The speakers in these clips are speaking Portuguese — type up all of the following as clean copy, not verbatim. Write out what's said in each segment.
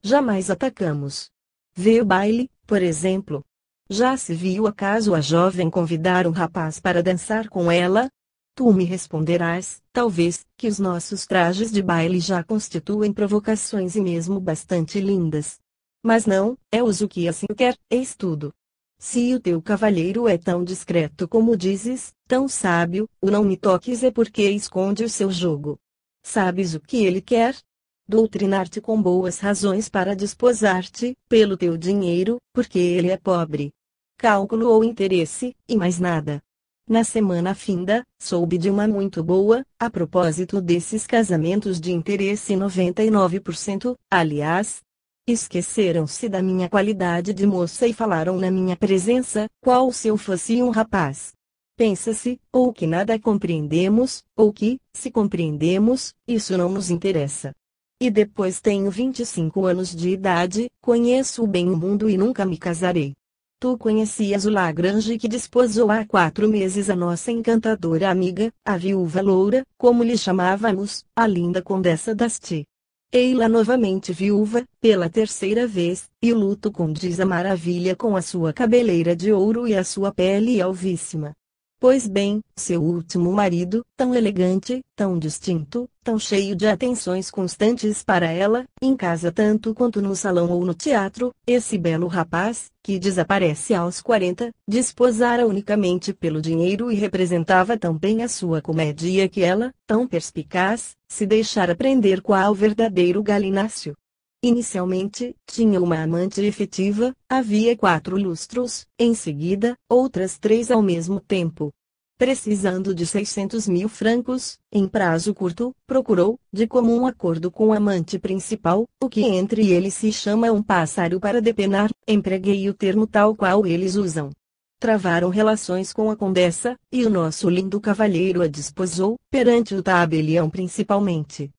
jamais atacamos. Vê o baile, por exemplo. Já se viu acaso a jovem convidar um rapaz para dançar com ela? Tu me responderás, talvez, que os nossos trajes de baile já constituem provocações e mesmo bastante lindas. Mas não, é uso que assim quer, eis tudo. Se o teu cavalheiro é tão discreto como dizes, tão sábio, o não me toques é porque esconde o seu jogo. Sabes o que ele quer? Doutrinar-te com boas razões para desposar-te, pelo teu dinheiro, porque ele é pobre. Cálculo ou interesse, e mais nada. Na semana finda, soube de uma muito boa, a propósito desses casamentos de interesse 99%, aliás. Esqueceram-se da minha qualidade de moça e falaram na minha presença, qual se eu fosse um rapaz. Pensa-se, ou que nada compreendemos, ou que, se compreendemos, isso não nos interessa. E depois tenho 25 anos de idade, conheço bem o mundo e nunca me casarei. Tu conhecias o Lagrange que desposou há 4 meses a nossa encantadora amiga, a viúva loura, como lhe chamávamos, a linda Condessa d'Asti. Ei-la novamente viúva, pela 3ª vez, e o luto condiz a maravilha com a sua cabeleira de ouro e a sua pele alvíssima. Pois bem, seu último marido, tão elegante, tão distinto, tão cheio de atenções constantes para ela, em casa tanto quanto no salão ou no teatro, esse belo rapaz, que desaparece aos 40, desposara unicamente pelo dinheiro e representava tão bem a sua comédia que ela, tão perspicaz, se deixara prender qual verdadeiro galináceo. Inicialmente, tinha uma amante efetiva, havia 4 lustros, em seguida, outras 3 ao mesmo tempo. Precisando de 600.000 francos, em prazo curto, procurou, de comum acordo com o amante principal, o que entre eles se chama um pássaro para depenar, empreguei o termo tal qual eles usam. Travaram relações com a condessa, e o nosso lindo cavalheiro a desposou, perante o tabelião principalmente.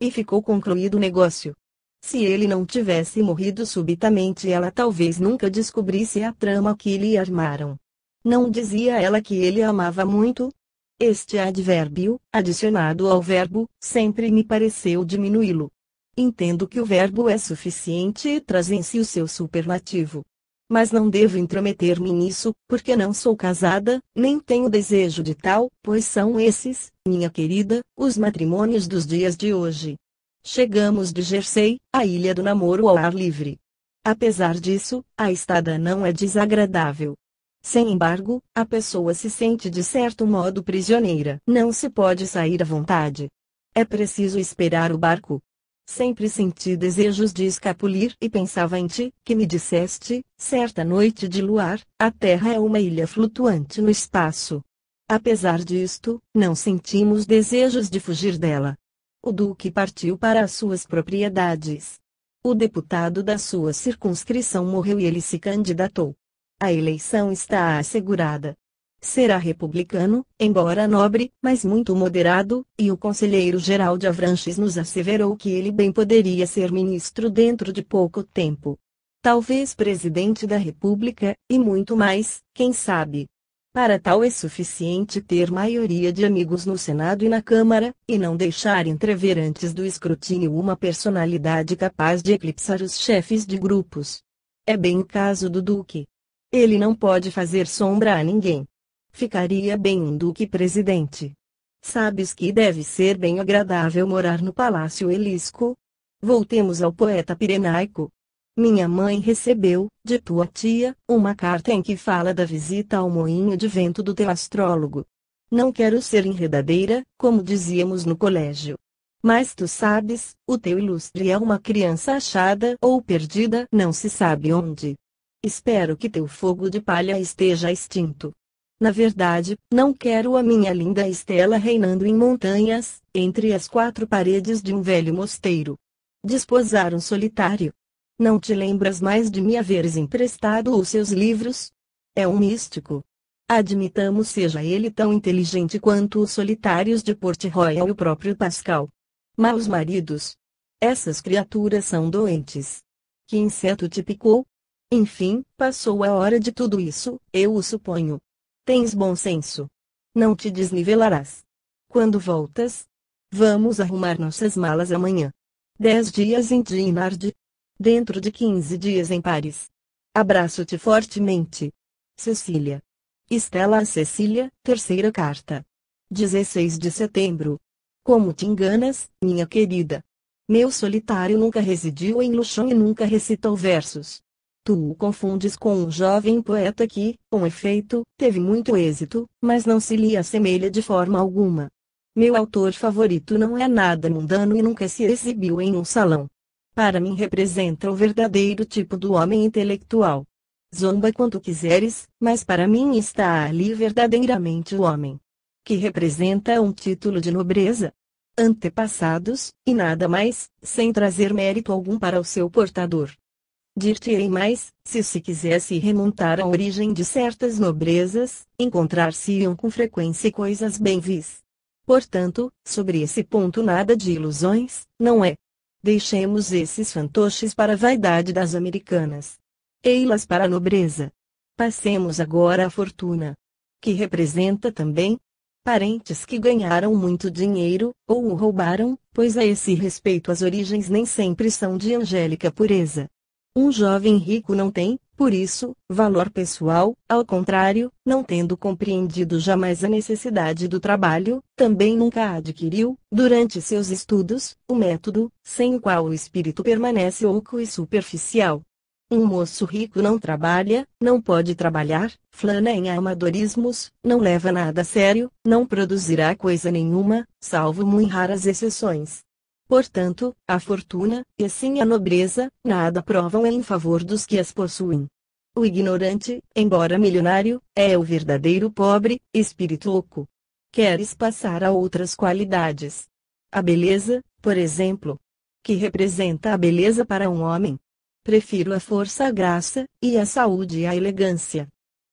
E ficou concluído o negócio. Se ele não tivesse morrido subitamente, ela talvez nunca descobrisse a trama que lhe armaram. Não dizia ela que ele a amava muito? Este advérbio, adicionado ao verbo, sempre me pareceu diminuí-lo. Entendo que o verbo é suficiente e traz em si o seu superlativo. Mas não devo intrometer-me nisso, porque não sou casada, nem tenho desejo de tal, pois são esses, minha querida, os matrimônios dos dias de hoje. Chegamos de Jersey, a ilha do namoro ao ar livre. Apesar disso, a estada não é desagradável. Sem embargo, a pessoa se sente de certo modo prisioneira. Não se pode sair à vontade. É preciso esperar o barco. Sempre senti desejos de escapulir e pensava em ti, que me disseste, certa noite de luar, a Terra é uma ilha flutuante no espaço. Apesar disto, não sentimos desejos de fugir dela. O duque partiu para as suas propriedades. O deputado da sua circunscrição morreu e ele se candidatou. A eleição está assegurada. Será republicano, embora nobre, mas muito moderado, e o conselheiro-geral de Avranches nos asseverou que ele bem poderia ser ministro dentro de pouco tempo. Talvez presidente da República, e muito mais, quem sabe. Para tal é suficiente ter maioria de amigos no Senado e na Câmara, e não deixar entrever antes do escrutínio uma personalidade capaz de eclipsar os chefes de grupos. É bem o caso do Duque. Ele não pode fazer sombra a ninguém. Ficaria bem um Duque presidente. Sabes que deve ser bem agradável morar no Palácio Elisco? Voltemos ao poeta pirenaico. Minha mãe recebeu, de tua tia, uma carta em que fala da visita ao moinho de vento do teu astrólogo. Não quero ser enredadeira, como dizíamos no colégio. Mas tu sabes, o teu ilustre é uma criança achada ou perdida, não se sabe onde. Espero que teu fogo de palha esteja extinto. Na verdade, não quero a minha linda Estela reinando em montanhas, entre as 4 paredes de um velho mosteiro. Desposar um solitário. Não te lembras mais de me haveres emprestado os seus livros? É um místico. Admitamos seja ele tão inteligente quanto os solitários de Port Royal e o próprio Pascal. Maus maridos. Essas criaturas são doentes. Que inseto te picou? Enfim, passou a hora de tudo isso, eu o suponho. Tens bom senso. Não te desnivelarás. Quando voltas? Vamos arrumar nossas malas amanhã. 10 dias em Dinard. Dentro de 15 dias em Paris. Abraço-te fortemente. Cecília. Estela a Cecília, terceira carta. 16 de setembro. Como te enganas, minha querida? Meu solitário nunca residiu em Luchon e nunca recitou versos. Tu o confundes com um jovem poeta que, com efeito, teve muito êxito, mas não se lhe assemelha de forma alguma. Meu autor favorito não é nada mundano e nunca se exibiu em um salão. Para mim representa o verdadeiro tipo do homem intelectual. Zomba quanto quiseres, mas para mim está ali verdadeiramente o homem. Que representa um título de nobreza, antepassados, e nada mais, sem trazer mérito algum para o seu portador. Dir-te-ei mais, se quisesse remontar à origem de certas nobrezas, encontrar-se-iam com frequência coisas bem vis. Portanto, sobre esse ponto nada de ilusões, não é? Deixemos esses fantoches para a vaidade das americanas. Ei-las para a nobreza. Passemos agora à fortuna. Que representa também parentes que ganharam muito dinheiro, ou o roubaram, pois a esse respeito as origens nem sempre são de angélica pureza. Um jovem rico não tem, por isso, valor pessoal, ao contrário, não tendo compreendido jamais a necessidade do trabalho, também nunca adquiriu, durante seus estudos, o método, sem o qual o espírito permanece oco e superficial. Um moço rico não trabalha, não pode trabalhar, flana em amadorismos, não leva nada a sério, não produzirá coisa nenhuma, salvo muito raras exceções. Portanto, a fortuna, e assim a nobreza, nada provam em favor dos que as possuem. O ignorante, embora milionário, é o verdadeiro pobre, espírito oco. Queres passar a outras qualidades? A beleza, por exemplo. Que representa a beleza para um homem? Prefiro a força à graça, e a saúde à elegância.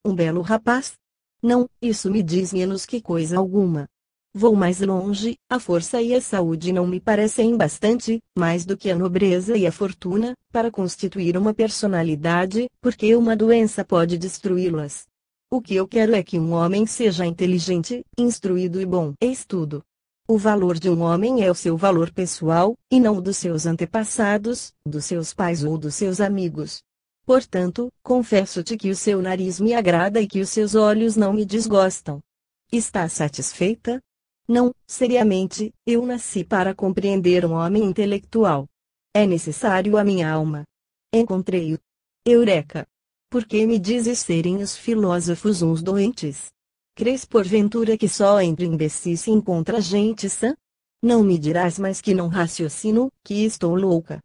Um belo rapaz? Não, isso me diz menos que coisa alguma. Vou mais longe, a força e a saúde não me parecem bastante, mais do que a nobreza e a fortuna, para constituir uma personalidade, porque uma doença pode destruí-las. O que eu quero é que um homem seja inteligente, instruído e bom em estudo. O valor de um homem é o seu valor pessoal, e não o dos seus antepassados, dos seus pais ou dos seus amigos. Portanto, confesso-te que o seu nariz me agrada e que os seus olhos não me desgostam. Está satisfeita? Não, seriamente, eu nasci para compreender um homem intelectual. É necessário a minha alma. Encontrei-o. Eureka! Por que me dizes serem os filósofos uns doentes? Crês porventura que só entre imbecis se encontra gente sã? Não me dirás mais que não raciocino, que estou louca.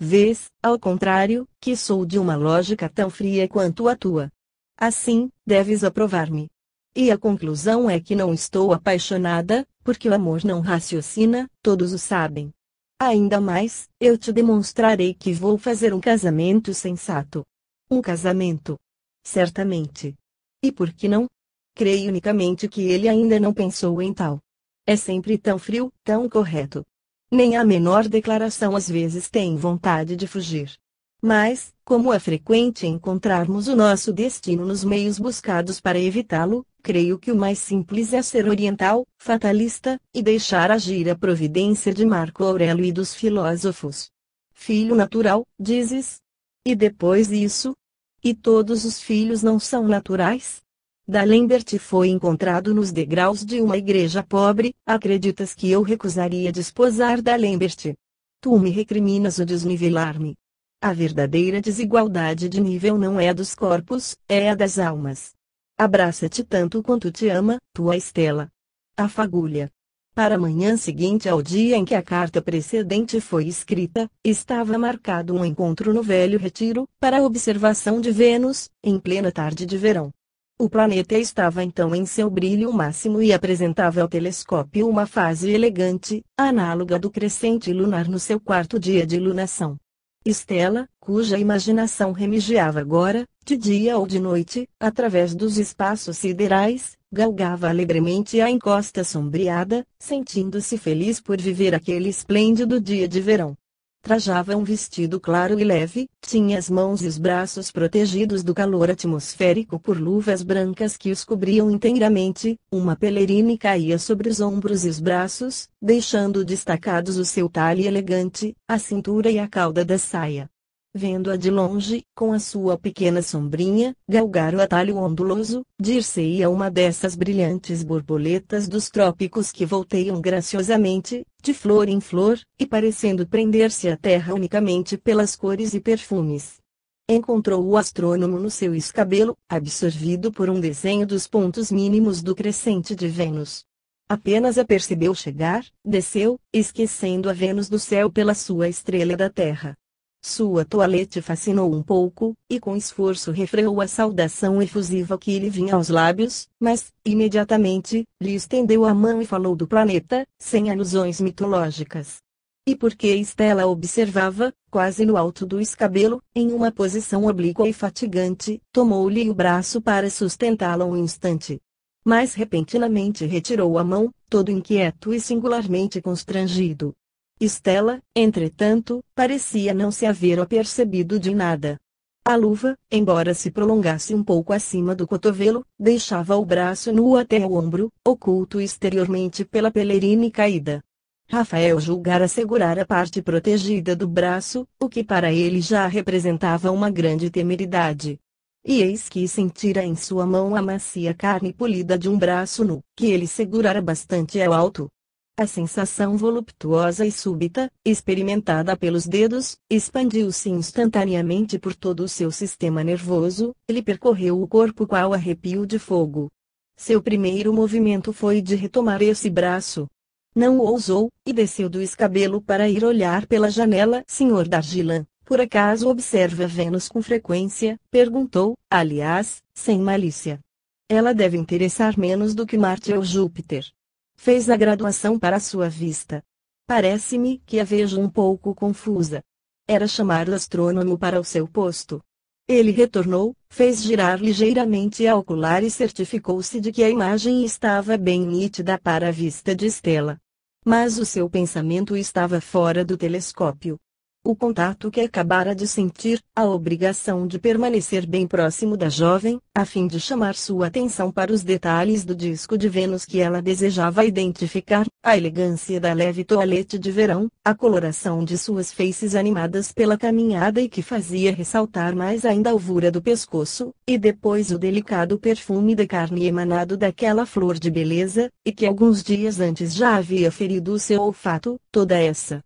Vês, ao contrário, que sou de uma lógica tão fria quanto a tua. Assim, deves aprovar-me. E a conclusão é que não estou apaixonada, porque o amor não raciocina, todos o sabem. Ainda mais, eu te demonstrarei que vou fazer um casamento sensato. Um casamento. Certamente. E por que não? Creio unicamente que ele ainda não pensou em tal. É sempre tão frio, tão correto. Nem a menor declaração às vezes tem vontade de fugir. Mas, como é frequente encontrarmos o nosso destino nos meios buscados para evitá-lo, creio que o mais simples é ser oriental, fatalista, e deixar agir a providência de Marco Aurélio e dos filósofos. Filho natural, dizes? E depois isso? E todos os filhos não são naturais? D'Alembert foi encontrado nos degraus de uma igreja pobre, acreditas que eu recusaria desposar D'Alembert? Tu me recriminas o desnivelar-me. A verdadeira desigualdade de nível não é a dos corpos, é a das almas. Abraça-te tanto quanto te ama, tua Estela. A fagulha. Para a manhã seguinte ao dia em que a carta precedente foi escrita, estava marcado um encontro no Velho Retiro, para a observação de Vênus, em plena tarde de verão. O planeta estava então em seu brilho máximo e apresentava ao telescópio uma fase elegante, análoga do crescente lunar no seu quarto dia de lunação. Estela, cuja imaginação remigiava agora, de dia ou de noite, através dos espaços siderais, galgava alegremente a encosta sombreada, sentindo-se feliz por viver aquele esplêndido dia de verão. Trajava um vestido claro e leve, tinha as mãos e os braços protegidos do calor atmosférico por luvas brancas que os cobriam inteiramente, uma pelerine caía sobre os ombros e os braços, deixando destacados o seu talhe elegante, a cintura e a cauda da saia. vendo-a de longe, com a sua pequena sombrinha, galgar o atalho onduloso, dir-se-ia uma dessas brilhantes borboletas dos trópicos que volteiam graciosamente, de flor em flor, e parecendo prender-se à terra unicamente pelas cores e perfumes. Encontrou o astrônomo no seu escabelo, absorvido por um desenho dos pontos mínimos do crescente de Vênus. Apenas a percebeu chegar, desceu, esquecendo a Vênus do céu pela sua estrela da terra. Sua toalete fascinou um pouco, e com esforço refreou a saudação efusiva que lhe vinha aos lábios, mas, imediatamente, lhe estendeu a mão e falou do planeta, sem alusões mitológicas. E porque Estela observava, quase no alto do escabelo, em uma posição oblíqua e fatigante, tomou-lhe o braço para sustentá-la um instante. Mas repentinamente retirou a mão, todo inquieto e singularmente constrangido. Estela, entretanto, parecia não se haver apercebido de nada. A luva, embora se prolongasse um pouco acima do cotovelo, deixava o braço nu até o ombro, oculto exteriormente pela pelerine caída. Rafael julgara segurar a parte protegida do braço, o que para ele já representava uma grande temeridade. E eis que sentira em sua mão a macia carne polida de um braço nu, que ele segurara bastante ao alto. A sensação voluptuosa e súbita, experimentada pelos dedos, expandiu-se instantaneamente por todo o seu sistema nervoso, lhe percorreu o corpo qual arrepio de fogo. Seu primeiro movimento foi de retomar esse braço. Não o ousou, e desceu do escabelo para ir olhar pela janela. Sr. Dargilan, por acaso observa Vênus com frequência? Perguntou, aliás, sem malícia. Ela deve interessar menos do que Marte ou Júpiter. Fez a graduação para sua vista. Parece-me que a vejo um pouco confusa. Era chamar o astrônomo para o seu posto. Ele retornou, fez girar ligeiramente a ocular e certificou-se de que a imagem estava bem nítida para a vista de Estela. Mas o seu pensamento estava fora do telescópio. O contato que acabara de sentir, a obrigação de permanecer bem próximo da jovem, a fim de chamar sua atenção para os detalhes do disco de Vênus que ela desejava identificar, a elegância da leve toalete de verão, a coloração de suas faces animadas pela caminhada e que fazia ressaltar mais ainda a alvura do pescoço, e depois o delicado perfume da carne emanado daquela flor de beleza, e que alguns dias antes já havia ferido o seu olfato, toda essa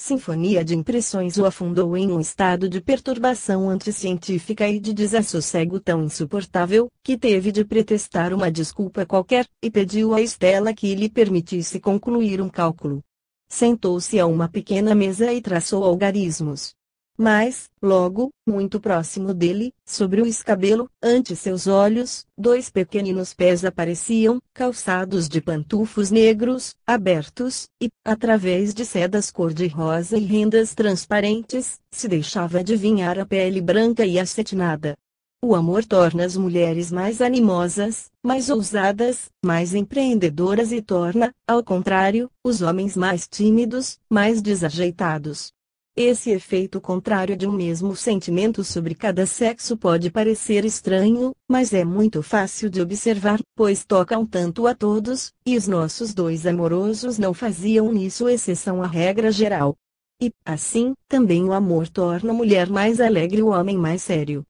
sinfonia de impressões o afundou em um estado de perturbação anticientífica e de desassossego tão insuportável, que teve de pretextar uma desculpa qualquer, e pediu a Estela que lhe permitisse concluir um cálculo. Sentou-se a uma pequena mesa e traçou algarismos. Mas, logo, muito próximo dele, sobre o escabelo, ante seus olhos, dois pequeninos pés apareciam, calçados de pantufos negros, abertos, e, através de sedas cor-de-rosa e rendas transparentes, se deixava adivinhar a pele branca e acetinada. O amor torna as mulheres mais animosas, mais ousadas, mais empreendedoras e torna, ao contrário, os homens mais tímidos, mais desajeitados. Esse efeito contrário de um mesmo sentimento sobre cada sexo pode parecer estranho, mas é muito fácil de observar, pois toca um tanto a todos, e os nossos dois amorosos não faziam nisso exceção à regra geral. E, assim, também o amor torna a mulher mais alegre e o homem mais sério.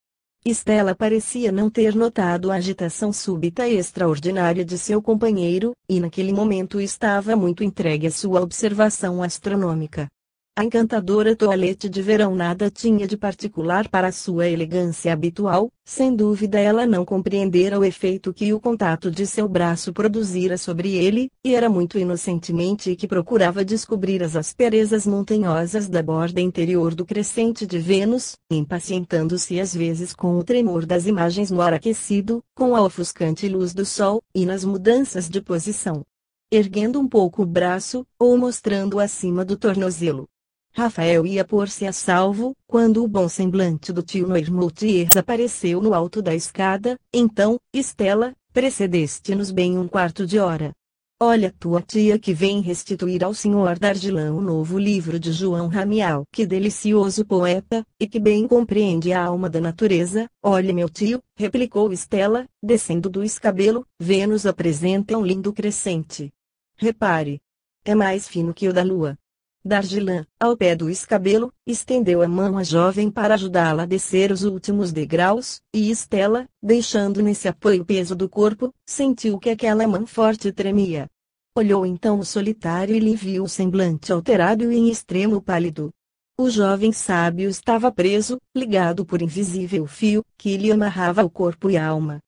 Estela parecia não ter notado a agitação súbita e extraordinária de seu companheiro, e naquele momento estava muito entregue à sua observação astronômica. A encantadora toalete de verão nada tinha de particular para sua elegância habitual, sem dúvida ela não compreendera o efeito que o contato de seu braço produzira sobre ele, e era muito inocentemente que procurava descobrir as asperezas montanhosas da borda interior do crescente de Vênus, impacientando-se às vezes com o tremor das imagens no ar aquecido, com a ofuscante luz do sol, e nas mudanças de posição. Erguendo um pouco o braço, ou mostrando-o acima do tornozelo. Rafael ia pôr-se a salvo, quando o bom semblante do tio Noirmoutier apareceu no alto da escada. Então, Estela, precedeste-nos bem um quarto de hora. Olha tua tia que vem restituir ao Sr. Dargilan o novo livro de João Ramial. Que delicioso poeta, e que bem compreende a alma da natureza. Olha meu tio, replicou Estela, descendo do escabelo, Vênus apresenta um lindo crescente. Repare. É mais fino que o da lua. Dargilã, ao pé do escabelo, estendeu a mão à jovem para ajudá-la a descer os últimos degraus, e Estela, deixando nesse apoio o peso do corpo, sentiu que aquela mão forte tremia. Olhou então o solitário e lhe viu o semblante alterado e em extremo pálido. O jovem sábio estava preso, ligado por invisível fio, que lhe amarrava o corpo e a alma.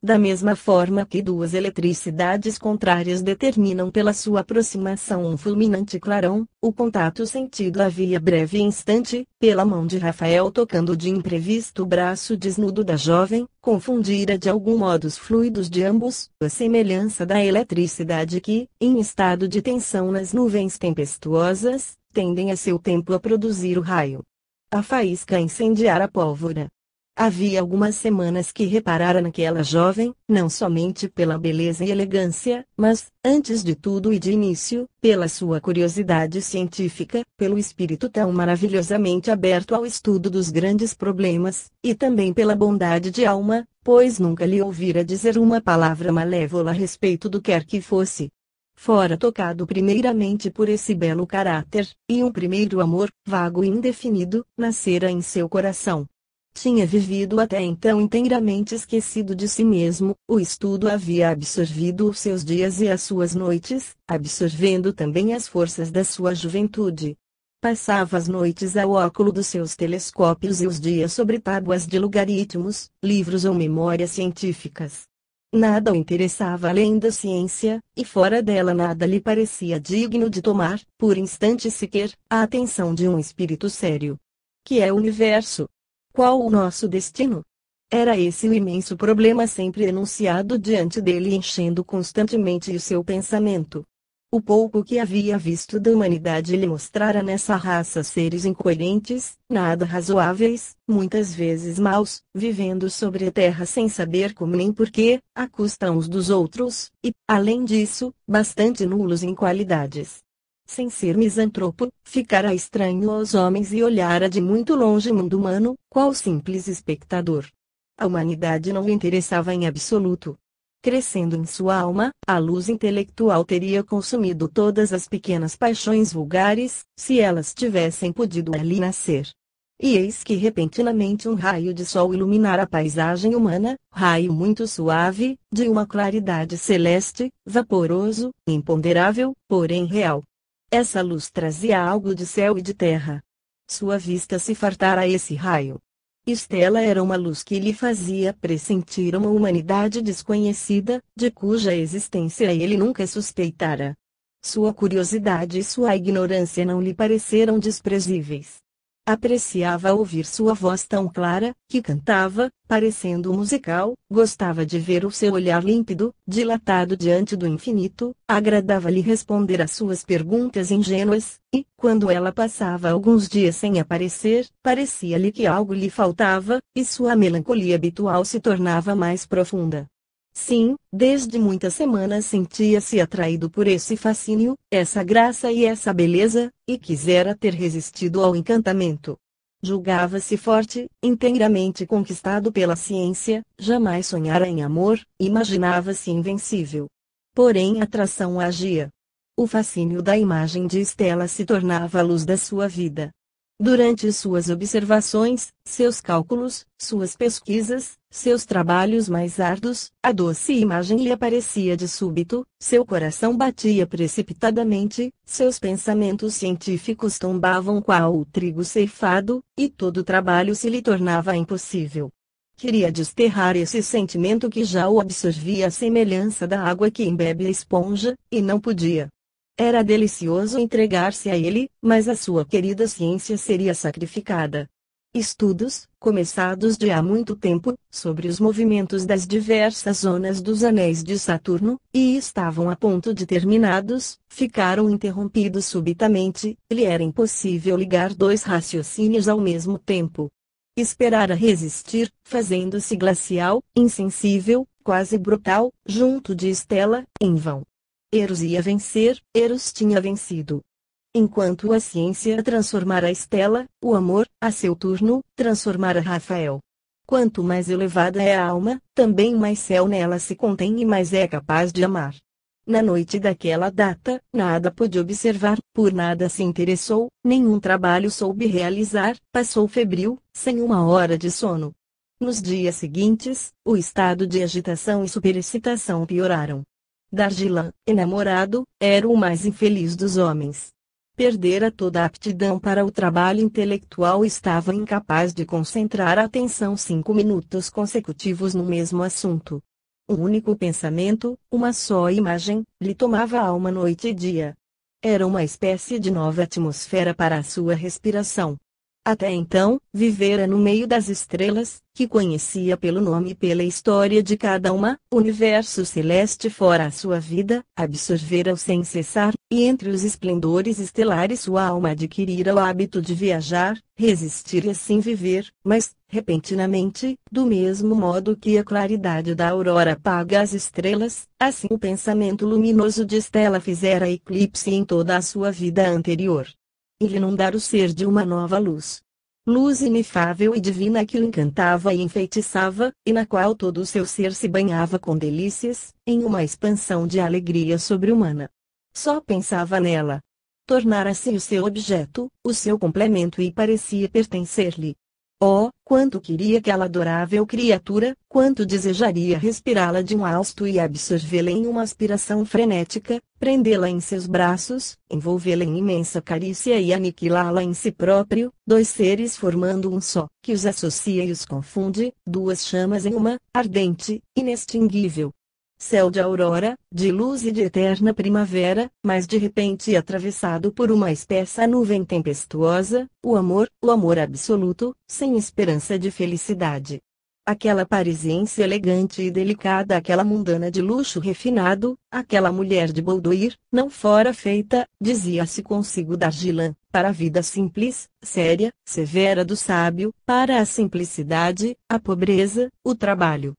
Da mesma forma que duas eletricidades contrárias determinam pela sua aproximação um fulminante clarão, o contato sentido havia breve instante, pela mão de Rafael tocando de imprevisto o braço desnudo da jovem, confundira de algum modo os fluidos de ambos, a semelhança da eletricidade que, em estado de tensão nas nuvens tempestuosas, tendem a seu tempo a produzir o raio. A faísca incendiara a pólvora. Havia algumas semanas que reparara naquela jovem, não somente pela beleza e elegância, mas, antes de tudo e de início, pela sua curiosidade científica, pelo espírito tão maravilhosamente aberto ao estudo dos grandes problemas, e também pela bondade de alma, pois nunca lhe ouvira dizer uma palavra malévola a respeito do quer que fosse. Fora tocado primeiramente por esse belo caráter, e um primeiro amor, vago e indefinido, nascera em seu coração. Tinha vivido até então inteiramente esquecido de si mesmo, o estudo havia absorvido os seus dias e as suas noites, absorvendo também as forças da sua juventude. Passava as noites ao óculo dos seus telescópios e os dias sobre tábuas de logaritmos, livros ou memórias científicas. Nada o interessava além da ciência, e fora dela nada lhe parecia digno de tomar, por instante sequer, a atenção de um espírito sério. Que é o universo? Qual o nosso destino? Era esse o imenso problema sempre enunciado diante dele, enchendo constantemente o seu pensamento. O pouco que havia visto da humanidade lhe mostrara nessa raça seres incoerentes, nada razoáveis, muitas vezes maus, vivendo sobre a terra sem saber como nem porquê, à custa uns dos outros, e, além disso, bastante nulos em qualidades. Sem ser misantropo, ficara estranho aos homens e olhara de muito longe o mundo humano, qual simples espectador. A humanidade não lhe interessava em absoluto. Crescendo em sua alma, a luz intelectual teria consumido todas as pequenas paixões vulgares, se elas tivessem podido ali nascer. E eis que repentinamente um raio de sol iluminara a paisagem humana, raio muito suave, de uma claridade celeste, vaporoso, imponderável, porém real. Essa luz trazia algo de céu e de terra. Sua vista se fartara a esse raio. Estela era uma luz que lhe fazia pressentir uma humanidade desconhecida, de cuja existência ele nunca suspeitara. Sua curiosidade e sua ignorância não lhe pareceram desprezíveis. Apreciava ouvir sua voz tão clara, que cantava, parecendo musical, gostava de ver o seu olhar límpido, dilatado diante do infinito, agradava-lhe responder às suas perguntas ingênuas, e, quando ela passava alguns dias sem aparecer, parecia-lhe que algo lhe faltava, e sua melancolia habitual se tornava mais profunda. Sim, desde muitas semanas sentia-se atraído por esse fascínio, essa graça e essa beleza, e quisera ter resistido ao encantamento. Julgava-se forte, inteiramente conquistado pela ciência, jamais sonhara em amor, imaginava-se invencível. Porém a atração agia. O fascínio da imagem de Estela se tornava a luz da sua vida. Durante suas observações, seus cálculos, suas pesquisas, seus trabalhos mais árduos, a doce imagem lhe aparecia de súbito, seu coração batia precipitadamente, seus pensamentos científicos tombavam qual o trigo ceifado, e todo o trabalho se lhe tornava impossível. Queria desterrar esse sentimento que já o absorvia à semelhança da água que embebe a esponja, e não podia. Era delicioso entregar-se a ele, mas a sua querida ciência seria sacrificada. Estudos, começados de há muito tempo, sobre os movimentos das diversas zonas dos anéis de Saturno, e estavam a ponto de terminados, ficaram interrompidos subitamente, lhe era impossível ligar dois raciocínios ao mesmo tempo. Esperara resistir, fazendo-se glacial, insensível, quase brutal, junto de Estela, em vão. Eros ia vencer, Eros tinha vencido. Enquanto a ciência transformara Estela, o amor, a seu turno, transformara Rafael. Quanto mais elevada é a alma, também mais céu nela se contém e mais é capaz de amar. Na noite daquela data, nada pôde observar, por nada se interessou, nenhum trabalho soube realizar, passou febril, sem uma hora de sono. Nos dias seguintes, o estado de agitação e superexcitação pioraram. Dargilan, enamorado, era o mais infeliz dos homens. Perdera toda a aptidão para o trabalho intelectual e estava incapaz de concentrar a atenção 5 minutos consecutivos no mesmo assunto. Um único pensamento, uma só imagem, lhe tomava a alma noite e dia. Era uma espécie de nova atmosfera para a sua respiração. Até então, vivera no meio das estrelas, que conhecia pelo nome e pela história de cada uma, universo celeste fora a sua vida, absorvera-o sem cessar, e entre os esplendores estelares sua alma adquirira o hábito de viajar, resistir e assim viver, mas, repentinamente, do mesmo modo que a claridade da aurora apaga as estrelas, assim o pensamento luminoso de Estela fizera eclipse em toda a sua vida anterior. E lhe inundar o ser de uma nova luz. Luz inefável e divina que o encantava e enfeitiçava, e na qual todo o seu ser se banhava com delícias, em uma expansão de alegria sobre-humana. Só pensava nela. Tornara-se o seu objeto, o seu complemento e parecia pertencer-lhe. Oh, quanto queria aquela adorável criatura, quanto desejaria respirá-la de um hausto e absorvê-la em uma aspiração frenética, prendê-la em seus braços, envolvê-la em imensa carícia e aniquilá-la em si próprio, dois seres formando um só, que os associa e os confunde, duas chamas em uma, ardente, inextinguível. Céu de aurora, de luz e de eterna primavera, mas de repente atravessado por uma espessa nuvem tempestuosa, o amor absoluto, sem esperança de felicidade. Aquela parisiense elegante e delicada, aquela mundana de luxo refinado, aquela mulher de boudoir, não fora feita, dizia-se consigo Dargilan, para a vida simples, séria, severa do sábio, para a simplicidade, a pobreza, o trabalho.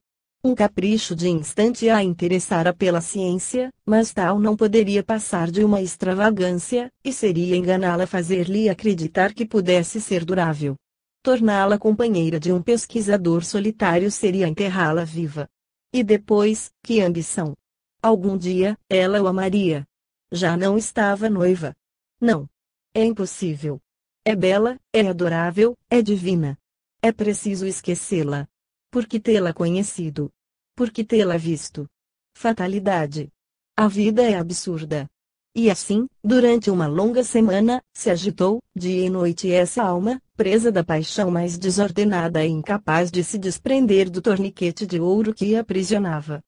Um capricho de instante a interessara pela ciência, mas tal não poderia passar de uma extravagância, e seria enganá-la fazer-lhe acreditar que pudesse ser durável. Torná-la companheira de um pesquisador solitário seria enterrá-la viva. E depois, que ambição! Algum dia, ela o amaria. Já não estava noiva. Não. É impossível. É bela, é adorável, é divina. É preciso esquecê-la. Por que tê-la conhecido? Por que tê-la visto? Fatalidade. A vida é absurda. E assim, durante uma longa semana, se agitou, dia e noite essa alma, presa da paixão mais desordenada e incapaz de se desprender do torniquete de ouro que a aprisionava.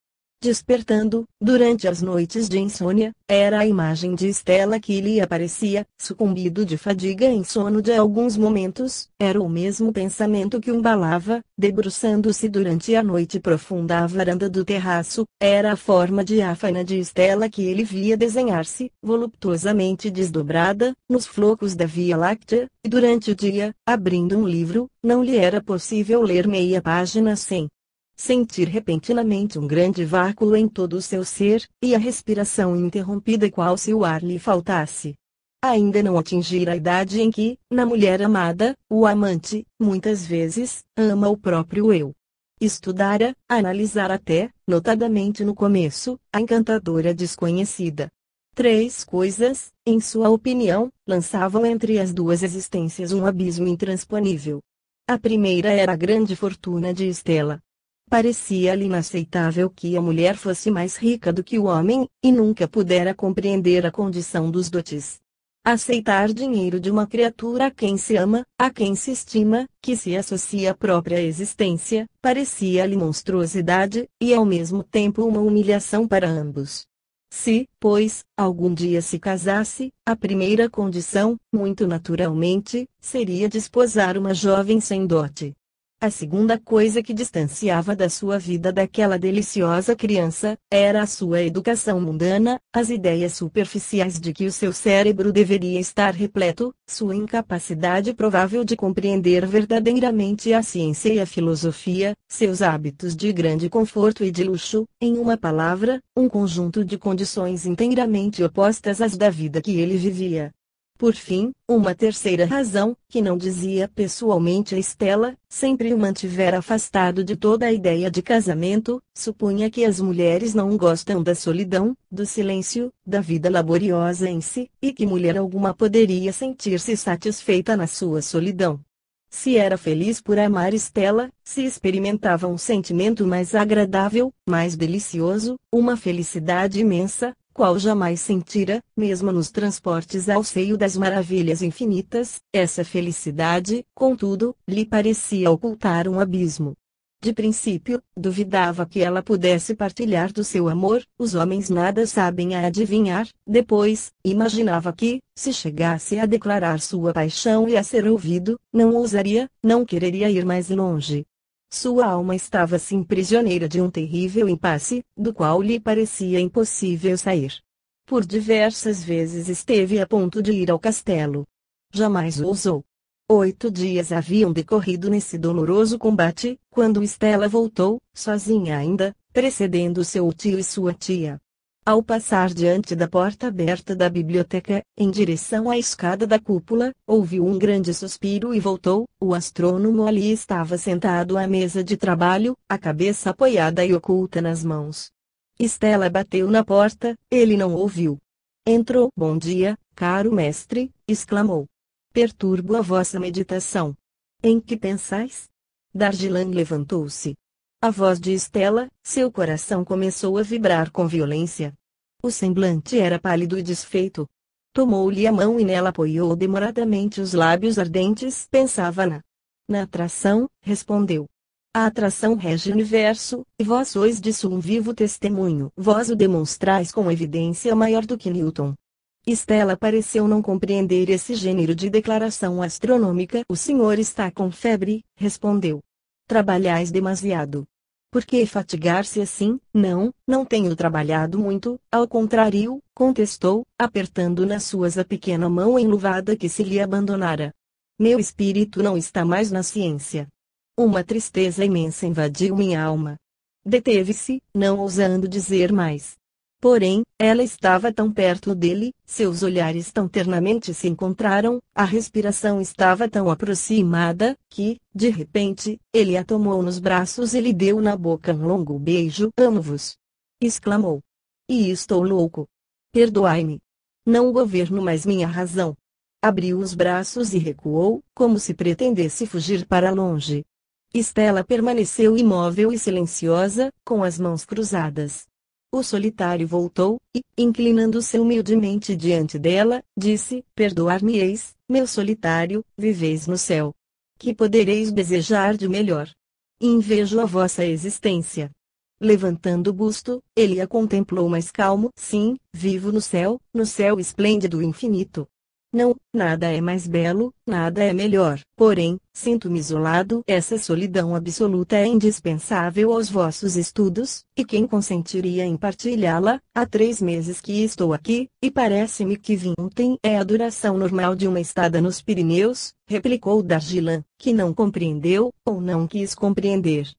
Despertando, durante as noites de insônia, era a imagem de Estela que lhe aparecia, sucumbido de fadiga em sono de alguns momentos, era o mesmo pensamento que o embalava, debruçando-se durante a noite profunda à varanda do terraço, era a forma diáfana de Estela que ele via desenhar-se, voluptuosamente desdobrada, nos flocos da Via Láctea, e durante o dia, abrindo um livro, não lhe era possível ler meia página sem sentir repentinamente um grande vácuo em todo o seu ser, e a respiração interrompida qual se o ar lhe faltasse. Ainda não atingira a idade em que, na mulher amada, o amante, muitas vezes, ama o próprio eu. Estudara, analisara até, notadamente no começo, a encantadora desconhecida. 3 coisas, em sua opinião, lançavam entre as duas existências um abismo intransponível. A primeira era a grande fortuna de Estela. Parecia-lhe inaceitável que a mulher fosse mais rica do que o homem, e nunca pudera compreender a condição dos dotes. Aceitar dinheiro de uma criatura a quem se ama, a quem se estima, que se associa à própria existência, parecia-lhe monstruosidade, e ao mesmo tempo uma humilhação para ambos. Se, pois, algum dia se casasse, a primeira condição, muito naturalmente, seria desposar uma jovem sem dote. A segunda coisa que distanciava da sua vida daquela deliciosa criança, era a sua educação mundana, as ideias superficiais de que o seu cérebro deveria estar repleto, sua incapacidade provável de compreender verdadeiramente a ciência e a filosofia, seus hábitos de grande conforto e de luxo, em uma palavra, um conjunto de condições inteiramente opostas às da vida que ele vivia. Por fim, uma terceira razão, que não dizia pessoalmente a Estela, sempre o mantivera afastado de toda a ideia de casamento, supunha que as mulheres não gostam da solidão, do silêncio, da vida laboriosa em si, e que mulher alguma poderia sentir-se satisfeita na sua solidão. Se era feliz por amar Estela, se experimentava um sentimento mais agradável, mais delicioso, uma felicidade imensa, qual jamais sentira, mesmo nos transportes ao seio das maravilhas infinitas, essa felicidade, contudo, lhe parecia ocultar um abismo. De princípio, duvidava que ela pudesse partilhar do seu amor, os homens nada sabem a adivinhar, depois, imaginava que, se chegasse a declarar sua paixão e a ser ouvido, não ousaria, não quereria ir mais longe. Sua alma estava assim prisioneira de um terrível impasse, do qual lhe parecia impossível sair. Por diversas vezes esteve a ponto de ir ao castelo. Jamais ousou. 8 dias haviam decorrido nesse doloroso combate, quando Estela voltou, sozinha ainda, precedendo seu tio e sua tia. Ao passar diante da porta aberta da biblioteca, em direção à escada da cúpula, ouviu um grande suspiro e voltou. O astrônomo ali estava sentado à mesa de trabalho, a cabeça apoiada e oculta nas mãos. Estela bateu na porta, ele não ouviu. Entrou. Bom dia, caro mestre, exclamou. Perturbo a vossa meditação. Em que pensais? Dargilan levantou-se. A voz de Estela, seu coração começou a vibrar com violência. O semblante era pálido e desfeito. Tomou-lhe a mão e nela apoiou demoradamente os lábios ardentes. Pensava na atração, respondeu. A atração rege o universo, e vós sois disso um vivo testemunho. Vós o demonstrais com evidência maior do que Newton. Estela pareceu não compreender esse gênero de declaração astronômica. O senhor está com febre, respondeu. Trabalhais demasiado. Por que fatigar-se assim? Não tenho trabalhado muito, ao contrário, contestou, apertando nas suas a pequena mão enluvada que se lhe abandonara. Meu espírito não está mais na ciência. Uma tristeza imensa invadiu minha alma. Deteve-se, não ousando dizer mais. Porém, ela estava tão perto dele, seus olhares tão ternamente se encontraram, a respiração estava tão aproximada, que, de repente, ele a tomou nos braços e lhe deu na boca um longo beijo. Amo-vos! Exclamou. E estou louco. Perdoai-me. Não governo mais minha razão. Abriu os braços e recuou, como se pretendesse fugir para longe. Estela permaneceu imóvel e silenciosa, com as mãos cruzadas. O solitário voltou, e, inclinando-se humildemente diante dela, disse: Perdoar-me-eis, meu solitário, viveis no céu. Que podereis desejar de melhor? Invejo a vossa existência. Levantando o busto, ele a contemplou mais calmo. Sim, vivo no céu esplêndido e infinito. Não, nada é mais belo, nada é melhor. Porém, sinto-me isolado. Essa solidão absoluta é indispensável aos vossos estudos, e quem consentiria em partilhá-la? Há 3 meses que estou aqui, e parece-me que vim ontem. É a duração normal de uma estada nos Pirineus, replicou Dargilan, que não compreendeu, ou não quis compreender.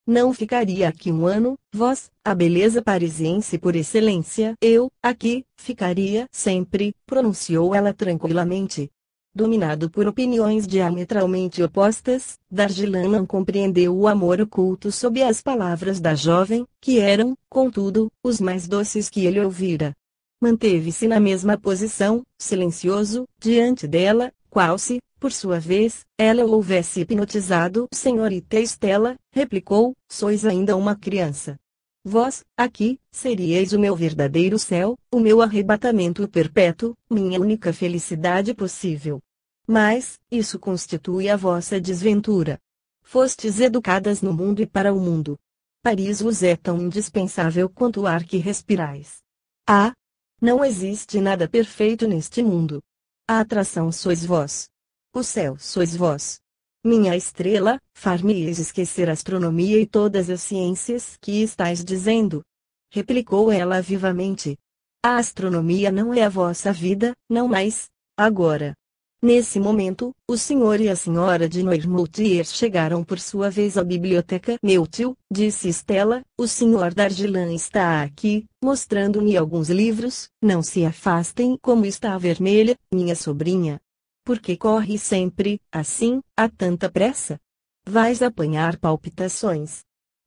Não ficaria aqui 1 ano, vós, a beleza parisiense por excelência. Eu, aqui, ficaria sempre, pronunciou ela tranquilamente. Dominado por opiniões diametralmente opostas, Dargilan não compreendeu o amor oculto sob as palavras da jovem, que eram, contudo, os mais doces que ele ouvira. Manteve-se na mesma posição, silencioso, diante dela, qual se, por sua vez, ela o houvesse hipnotizado. Senhorita Estela, replicou, sois ainda uma criança. Vós, aqui, seríeis o meu verdadeiro céu, o meu arrebatamento perpétuo, minha única felicidade possível. Mas, isso constitui a vossa desventura. Fostes educadas no mundo e para o mundo. Paris vos é tão indispensável quanto o ar que respirais. Ah! Não existe nada perfeito neste mundo. A atração sois vós. O céu sois vós. Minha estrela, far-me-eis esquecer a astronomia e todas as ciências que estáis dizendo. Replicou ela vivamente. A astronomia não é a vossa vida, não mais, agora. Nesse momento, o senhor e a senhora de Noirmoutier chegaram por sua vez à biblioteca. Meu tio, disse Stella, o senhor Dargilan está aqui, mostrando-me alguns livros. Não se afastem. Como está vermelha, minha sobrinha. Por que corre sempre, assim, a tanta pressa? Vais apanhar palpitações.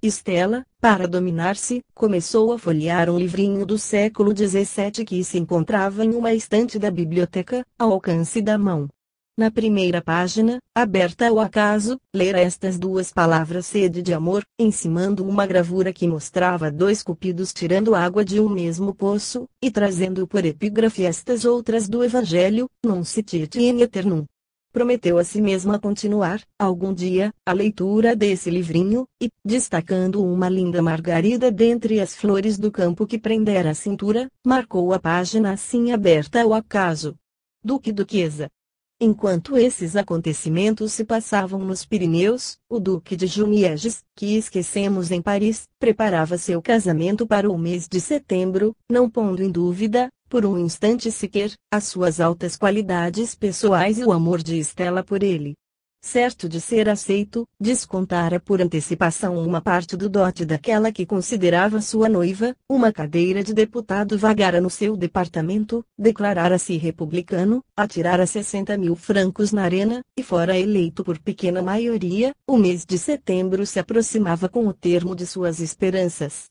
Stella, para dominar-se, começou a folhear um livrinho do século XVII que se encontrava em uma estante da biblioteca, ao alcance da mão. Na primeira página, aberta ao acaso, lera estas duas palavras: sede de amor, encimando uma gravura que mostrava dois cupidos tirando água de um mesmo poço, e trazendo por epígrafe estas outras do Evangelho, Nuncitit in aeternum. Prometeu a si mesma continuar, algum dia, a leitura desse livrinho, e, destacando uma linda margarida dentre as flores do campo que prendera a cintura, marcou a página assim aberta ao acaso. Duque e Duquesa. Enquanto esses acontecimentos se passavam nos Pirineus, o Duque de Jumièges, que esquecemos em Paris, preparava seu casamento para o mês de setembro, não pondo em dúvida, por um instante sequer, as suas altas qualidades pessoais e o amor de Stella por ele. Certo de ser aceito, descontara por antecipação uma parte do dote daquela que considerava sua noiva, uma cadeira de deputado vagara no seu departamento, declarara-se republicano, atirara 60.000 francos na arena, e fora eleito por pequena maioria. O mês de setembro se aproximava com o termo de suas esperanças.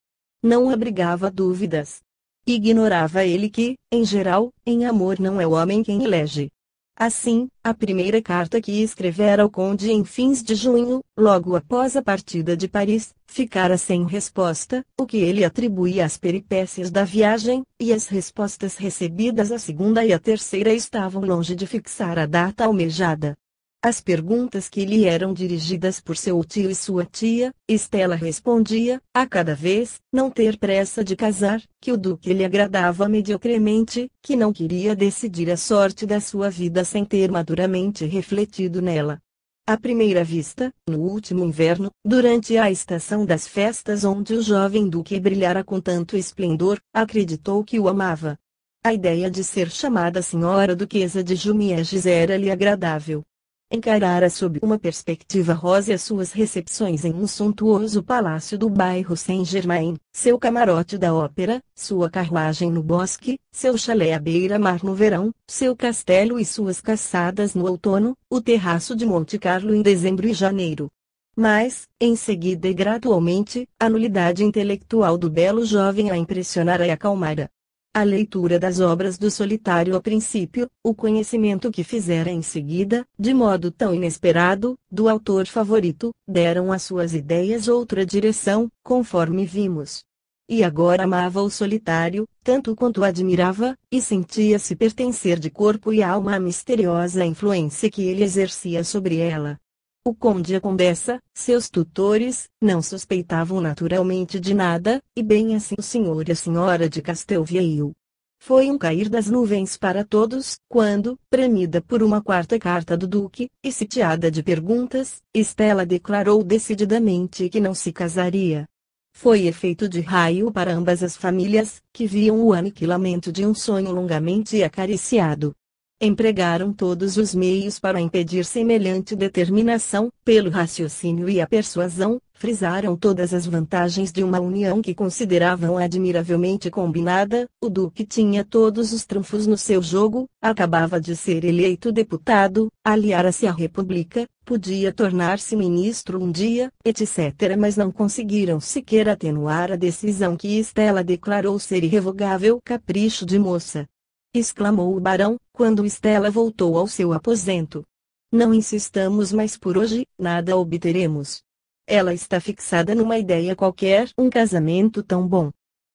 Não abrigava dúvidas. Ignorava ele que, em geral, em amor não é o homem quem elege. Assim, a primeira carta que escrevera ao conde em fins de junho, logo após a partida de Paris, ficara sem resposta, o que ele atribuía às peripécias da viagem, e as respostas recebidas a segunda e a terceira estavam longe de fixar a data almejada. As perguntas que lhe eram dirigidas por seu tio e sua tia, Stella respondia, a cada vez, não ter pressa de casar, que o duque lhe agradava mediocremente, que não queria decidir a sorte da sua vida sem ter maduramente refletido nela. À primeira vista, no último inverno, durante a estação das festas onde o jovem duque brilhara com tanto esplendor, acreditou que o amava. A ideia de ser chamada Senhora Duquesa de Jumièges era-lhe agradável. Encarara sob uma perspectiva rósea suas recepções em um suntuoso palácio do bairro Saint-Germain, seu camarote da ópera, sua carruagem no bosque, seu chalé à beira-mar no verão, seu castelo e suas caçadas no outono, o terraço de Monte Carlo em dezembro e janeiro. Mas, em seguida e gradualmente, a nulidade intelectual do belo jovem a impressionara e acalmara. A leitura das obras do solitário ao princípio, o conhecimento que fizera em seguida, de modo tão inesperado, do autor favorito, deram às suas ideias outra direção, conforme vimos. E agora amava o solitário, tanto quanto o admirava, e sentia-se pertencer de corpo e alma à misteriosa influência que ele exercia sobre ela. O conde e a condessa, seus tutores, não suspeitavam naturalmente de nada, e bem assim o senhor e a senhora de Castelvieil. Foi um cair das nuvens para todos, quando, premida por uma quarta carta do duque, e sitiada de perguntas, Stella declarou decididamente que não se casaria. Foi efeito de raio para ambas as famílias, que viam o aniquilamento de um sonho longamente acariciado. Empregaram todos os meios para impedir semelhante determinação, pelo raciocínio e a persuasão, frisaram todas as vantagens de uma união que consideravam admiravelmente combinada. O duque tinha todos os trunfos no seu jogo, acabava de ser eleito deputado, aliara-se à república, podia tornar-se ministro um dia, etc. Mas não conseguiram sequer atenuar a decisão que Stella declarou ser irrevogável capricho de moça. Exclamou o barão, quando Stella voltou ao seu aposento. Não insistamos mais por hoje, nada obteremos. Ela está fixada numa ideia qualquer, um casamento tão bom.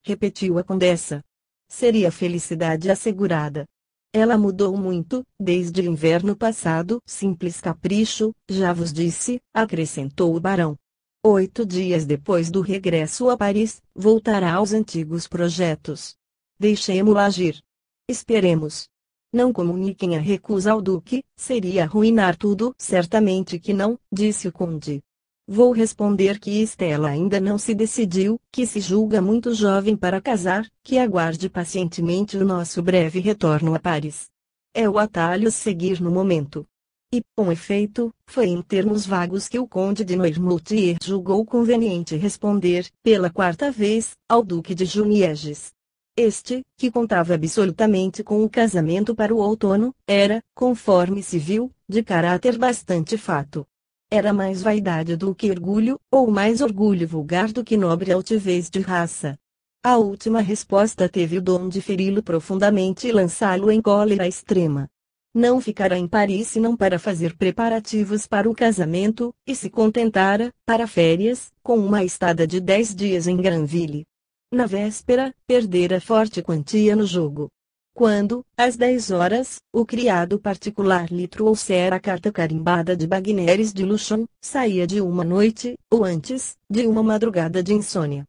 Repetiu a condessa. Seria felicidade assegurada. Ela mudou muito, desde o inverno passado. Simples capricho, já vos disse, acrescentou o barão. 8 dias depois do regresso a Paris, voltará aos antigos projetos. Deixemo-la agir. Esperemos. Não comuniquem a recusa ao duque, seria arruinar tudo. Certamente que não, disse o conde. Vou responder que Stella ainda não se decidiu, que se julga muito jovem para casar, que aguarde pacientemente o nosso breve retorno a Paris. é o atalho a seguir no momento. E, com efeito, foi em termos vagos que o conde de Noirmoutier julgou conveniente responder, pela quarta vez, ao duque de Jumièges. Este, que contava absolutamente com o casamento para o outono, era, conforme se viu, de caráter bastante fato. Era mais vaidade do que orgulho, ou mais orgulho vulgar do que nobre altivez de raça. A última resposta teve o dom de feri-lo profundamente e lançá-lo em cólera extrema. Não ficara em Paris senão para fazer preparativos para o casamento, e se contentara, para férias, com uma estada de 10 dias em Granville. Na véspera, perdera forte quantia no jogo. Quando, às 10 horas, o criado particular lhe trouxera a carta carimbada de Bagneres de Luchon, saía de uma noite, ou antes, de uma madrugada de insônia.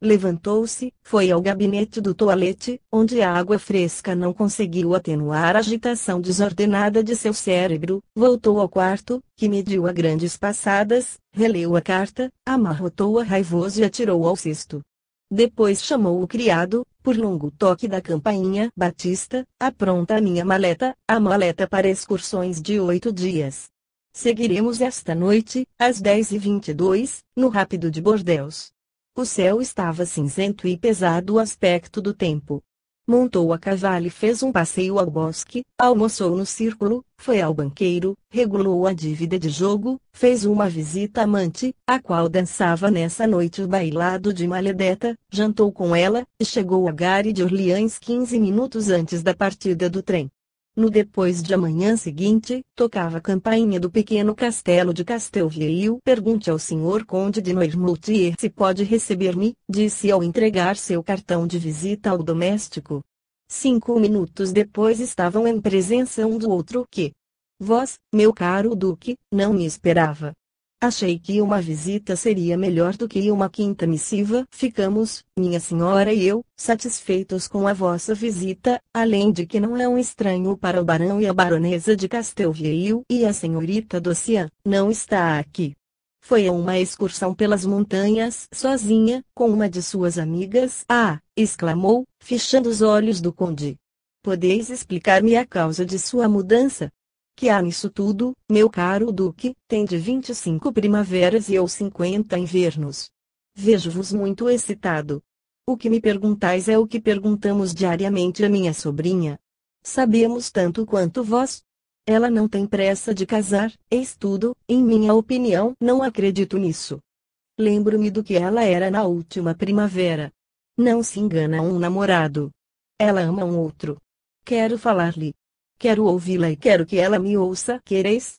Levantou-se, foi ao gabinete do toalete, onde a água fresca não conseguiu atenuar a agitação desordenada de seu cérebro, voltou ao quarto, que mediu a grandes passadas, releu a carta, amarrotou-a raivoso e atirou ao cesto. Depois chamou o criado, por longo toque da campainha: Batista, apronta a minha maleta, a maleta para excursões de 8 dias. Seguiremos esta noite, às 10h22, no Rápido de Bordeaux. O céu estava cinzento e pesado o aspecto do tempo. Montou a cavalo e fez um passeio ao bosque, almoçou no círculo, foi ao banqueiro, regulou a dívida de jogo, fez uma visita à amante, a qual dançava nessa noite o bailado de Maledetta, jantou com ela, e chegou a Gare de Orleans 15 minutos antes da partida do trem. No depois de amanhã seguinte, tocava a campainha do pequeno castelo de Castelvieil. Pergunte ao senhor conde de Noirmoutier se pode receber-me, disse ao entregar seu cartão de visita ao doméstico. 5 minutos depois estavam em presença um do outro que: vós, meu caro duque, não me esperava. Achei que uma visita seria melhor do que uma quinta missiva. Ficamos, minha senhora e eu, satisfeitos com a vossa visita, além de que não é um estranho para o barão e a baronesa de Castelvieil, e a senhorita D'Ossian não está aqui. Foi a uma excursão pelas montanhas sozinha, com uma de suas amigas. Ah! Exclamou, fechando os olhos do conde. Podeis explicar-me a causa de sua mudança? Que há nisso tudo, meu caro duque? Tende 25 primaveras e eu 50 invernos. Vejo-vos muito excitado. O que me perguntais é o que perguntamos diariamente a minha sobrinha. Sabemos tanto quanto vós. Ela não tem pressa de casar, eis tudo. Em minha opinião, não acredito nisso. Lembro-me do que ela era na última primavera. Não se engana um namorado. Ela ama um outro. Quero falar-lhe. Quero ouvi-la e quero que ela me ouça. Quereis?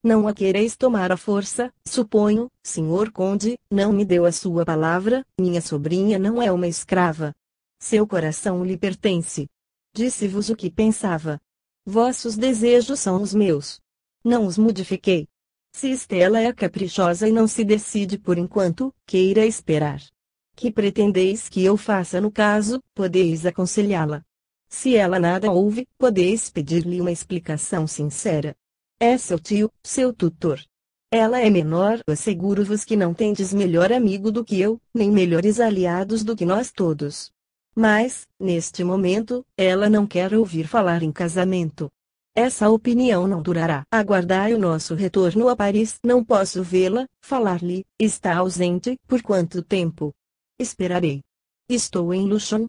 Não a quereis tomar à força, suponho, senhor conde. Não me deu a sua palavra. Minha sobrinha não é uma escrava. Seu coração lhe pertence. Disse-vos o que pensava. Vossos desejos são os meus. Não os modifiquei. Se Estela é caprichosa e não se decide por enquanto, queira esperar. Que pretendeis que eu faça no caso? Podeis aconselhá-la. Se ela nada ouve, podeis pedir-lhe uma explicação sincera. É seu tio, seu tutor. Ela é menor. Asseguro-vos que não tendes melhor amigo do que eu, nem melhores aliados do que nós todos. Mas, neste momento, ela não quer ouvir falar em casamento. Essa opinião não durará. Aguardai o nosso retorno a Paris. Não posso vê-la, falar-lhe. Está ausente. Por quanto tempo? Esperarei. Estou em Luchon.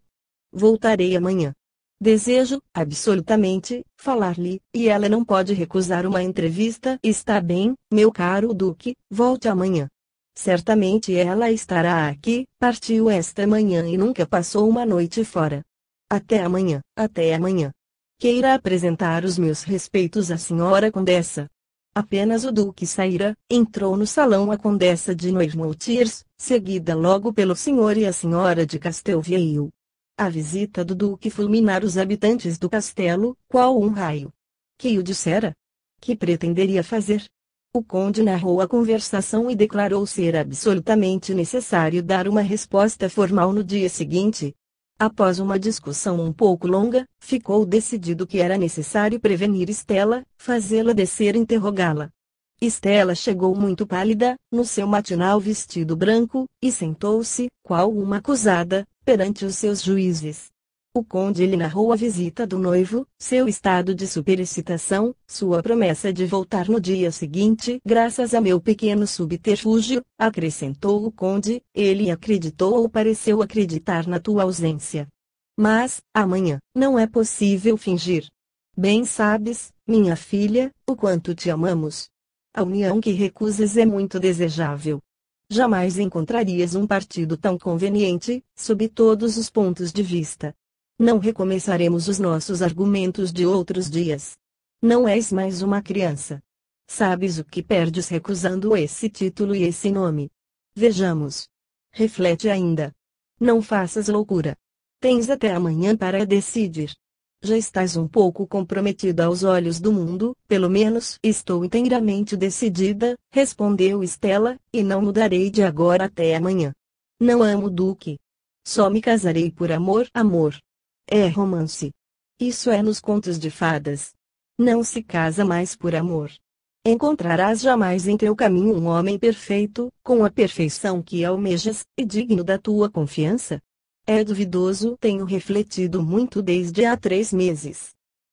Voltarei amanhã. Desejo, absolutamente, falar-lhe, e ela não pode recusar uma entrevista. Está bem, meu caro duque, volte amanhã. Certamente ela estará aqui. Partiu esta manhã e nunca passou uma noite fora. Até amanhã. Até amanhã. Queira apresentar os meus respeitos à senhora condessa. Apenas o duque saíra, entrou no salão a condessa de Noirmoutiers, seguida logo pelo senhor e a senhora de Castelvieil. A visita do duque fulminara os habitantes do castelo, qual um raio. Que o dissera? Que pretenderia fazer? O conde narrou a conversação e declarou ser absolutamente necessário dar uma resposta formal no dia seguinte. Após uma discussão um pouco longa, ficou decidido que era necessário prevenir Estela, fazê-la descer e interrogá-la. Estela chegou muito pálida, no seu matinal vestido branco, e sentou-se, qual uma acusada, perante os seus juízes. O conde lhe narrou a visita do noivo, seu estado de superexcitação, sua promessa de voltar no dia seguinte. Graças a meu pequeno subterfúgio, acrescentou o conde, ele acreditou ou pareceu acreditar na tua ausência. Mas, amanhã, não é possível fingir. Bem sabes, minha filha, o quanto te amamos. A união que recusas é muito desejável. Jamais encontrarias um partido tão conveniente, sob todos os pontos de vista. Não recomeçaremos os nossos argumentos de outros dias. Não és mais uma criança. Sabes o que perdes recusando esse título e esse nome. Vejamos. Reflete ainda. Não faças loucura. Tens até amanhã para decidir. Já estás um pouco comprometida aos olhos do mundo, pelo menos estou inteiramente decidida, respondeu Stella, e não mudarei de agora até amanhã. Não amo o Duque. Só me casarei por amor. Amor. É romance. Isso é nos contos de fadas. Não se casa mais por amor. Encontrarás jamais em teu caminho um homem perfeito, com a perfeição que almejas, e digno da tua confiança? É duvidoso. Tenho refletido muito desde há 3 meses.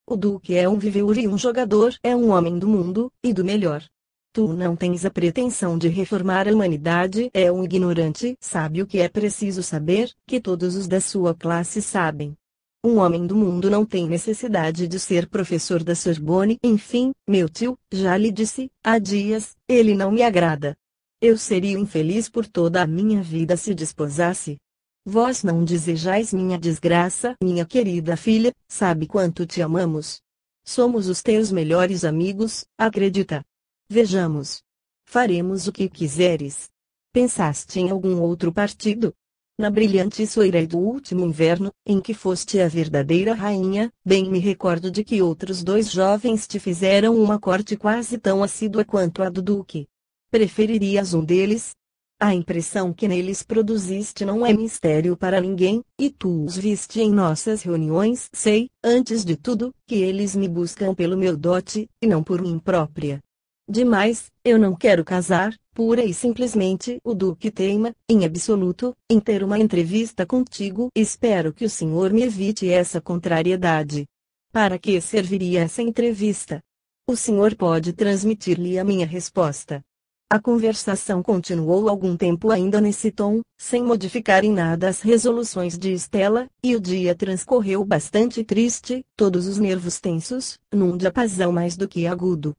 O Duque é um viveur e um jogador, é um homem do mundo, e do melhor. Tu não tens a pretensão de reformar a humanidade, é um ignorante, sabe o que é preciso saber, que todos os da sua classe sabem. Um homem do mundo não tem necessidade de ser professor da Sorbonne. Enfim, meu tio, já lhe disse, há dias, ele não me agrada. Eu seria infeliz por toda a minha vida se desposasse. Vós não desejais minha desgraça, minha querida filha, sabe quanto te amamos. Somos os teus melhores amigos, acredita. Vejamos. Faremos o que quiseres. Pensaste em algum outro partido? Na brilhante soirée do último inverno, em que foste a verdadeira rainha, bem me recordo de que outros 2 jovens te fizeram uma corte quase tão assídua quanto a do Duque. Preferirias um deles? A impressão que neles produziste não é mistério para ninguém, e tu os viste em nossas reuniões. Sei, antes de tudo, que eles me buscam pelo meu dote, e não por mim própria. Demais, eu não quero casar, pura e simplesmente o Duque teima, em absoluto, em ter uma entrevista contigo. Espero que o senhor me evite essa contrariedade. Para que serviria essa entrevista? O senhor pode transmitir-lhe a minha resposta. A conversação continuou algum tempo ainda nesse tom, sem modificar em nada as resoluções de Stella, e o dia transcorreu bastante triste, todos os nervos tensos, num diapasão mais do que agudo.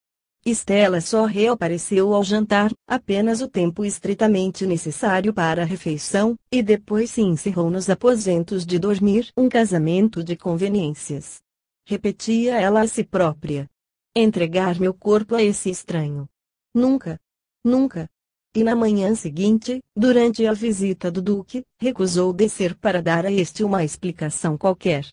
Stella só reapareceu ao jantar, apenas o tempo estritamente necessário para a refeição, e depois se encerrou nos aposentos de dormir. Um casamento de conveniências. Repetia ela a si própria. Entregar meu corpo a esse estranho. Nunca. Nunca. E na manhã seguinte, durante a visita do Duque, recusou descer para dar a este uma explicação qualquer.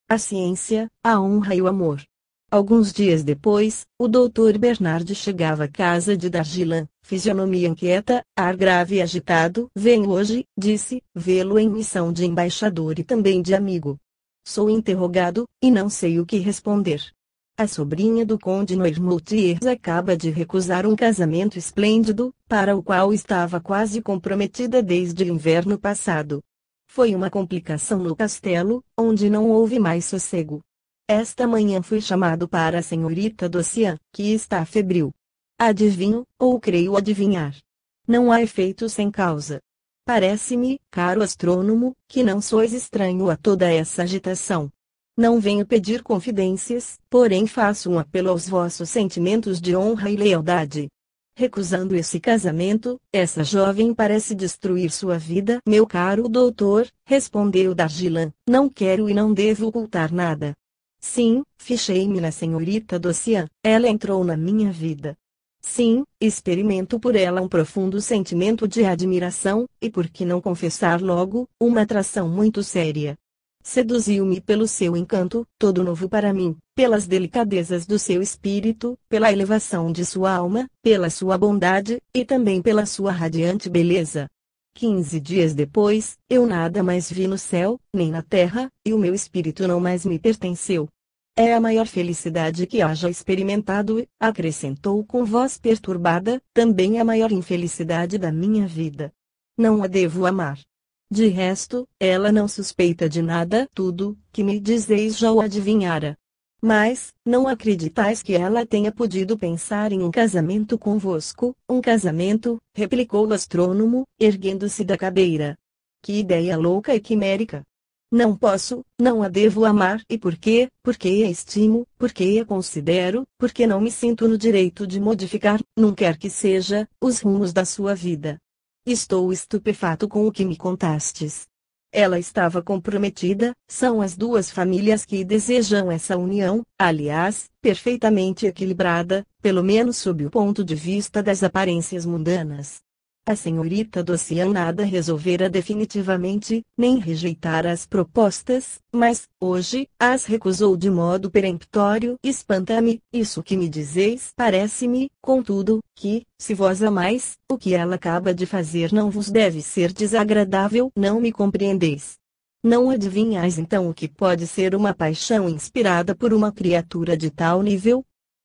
A ciência, a honra e o amor. Alguns dias depois, o Dr. Bernard chegava à casa de Dargilan, fisionomia inquieta, ar grave e agitado. Venho hoje, disse, vê-lo em missão de embaixador e também de amigo. Sou interrogado, e não sei o que responder. A sobrinha do conde Noirmoutier acaba de recusar um casamento esplêndido, para o qual estava quase comprometida desde o inverno passado. Foi uma complicação no castelo, onde não houve mais sossego. Esta manhã fui chamado para a senhorita Dossian, que está febril. Adivinho, ou creio adivinhar. Não há efeito sem causa. Parece-me, caro astrônomo, que não sois estranho a toda essa agitação. Não venho pedir confidências, porém faço um apelo aos vossos sentimentos de honra e lealdade. Recusando esse casamento, essa jovem parece destruir sua vida. Meu caro doutor, respondeu Dargilan, não quero e não devo ocultar nada. Sim, fichei-me na senhorita Dossian, ela entrou na minha vida. Sim, experimento por ela um profundo sentimento de admiração, e por que não confessar logo, uma atração muito séria. Seduziu-me pelo seu encanto, todo novo para mim, pelas delicadezas do seu espírito, pela elevação de sua alma, pela sua bondade, e também pela sua radiante beleza. 15 dias depois, eu nada mais vi no céu, nem na terra, e o meu espírito não mais me pertenceu. É a maior felicidade que haja experimentado e, acrescentou com voz perturbada, também a maior infelicidade da minha vida. Não a devo amar. De resto, ela não suspeita de nada, tudo que me dizeis já o adivinhara. Mas, não acreditais que ela tenha podido pensar em um casamento convosco? Um casamento, replicou o astrônomo, erguendo-se da cadeira. Que ideia louca e quimérica! Não posso, não a devo amar. E por quê? Porque a estimo, porque a considero, porque não me sinto no direito de modificar, num quer que seja, os rumos da sua vida. Estou estupefato com o que me contastes. Ela estava comprometida, são as duas famílias que desejam essa união, aliás, perfeitamente equilibrada, pelo menos sob o ponto de vista das aparências mundanas. A senhorita Docian nada resolvera definitivamente, nem rejeitara as propostas, mas, hoje, as recusou de modo peremptório. Espanta-me, isso que me dizeis. Parece-me, contudo, que, se vós amais, o que ela acaba de fazer não vos deve ser desagradável. Não me compreendeis. Não adivinhais então o que pode ser uma paixão inspirada por uma criatura de tal nível?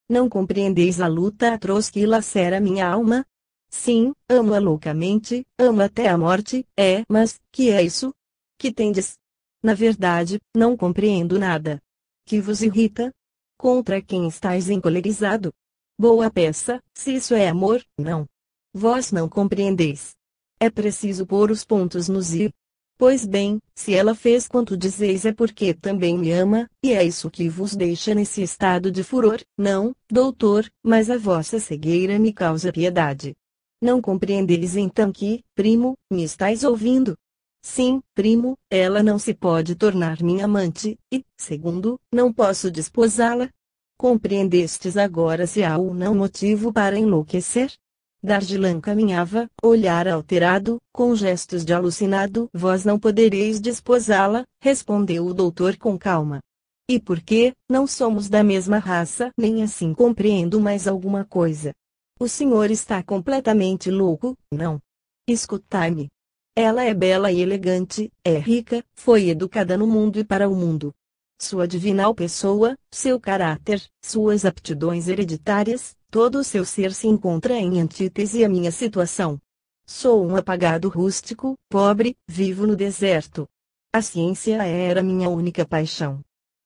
Não compreendeis a luta atroz que lacera minha alma? Sim, amo-a loucamente, amo até a morte, mas, que é isso? Que tendes? Na verdade, não compreendo nada. Que vos irrita? Contra quem estáis encolerizado? Boa peça, se isso é amor, não. Vós não compreendeis. É preciso pôr os pontos nos i. Pois bem, se ela fez quanto dizeis é porque também me ama, e é isso que vos deixa nesse estado de furor. Não, doutor, mas a vossa cegueira me causa piedade. Não compreendeis então que, primo, me estáis ouvindo? Sim, primo, ela não se pode tornar minha amante, e, segundo, não posso desposá-la. Compreendestes agora se há ou não motivo para enlouquecer? Dargilan caminhava, olhar alterado, com gestos de alucinado. Vós não podereis desposá-la, respondeu o doutor com calma. E por quê? Não somos da mesma raça, nem assim compreendo mais alguma coisa. O senhor está completamente louco, não? Escutai-me. Ela é bela e elegante, é rica, foi educada no mundo e para o mundo. Sua divinal pessoa, seu caráter, suas aptidões hereditárias, todo o seu ser se encontra em antítese à minha situação. Sou um apagado rústico, pobre, vivo no deserto. A ciência era minha única paixão.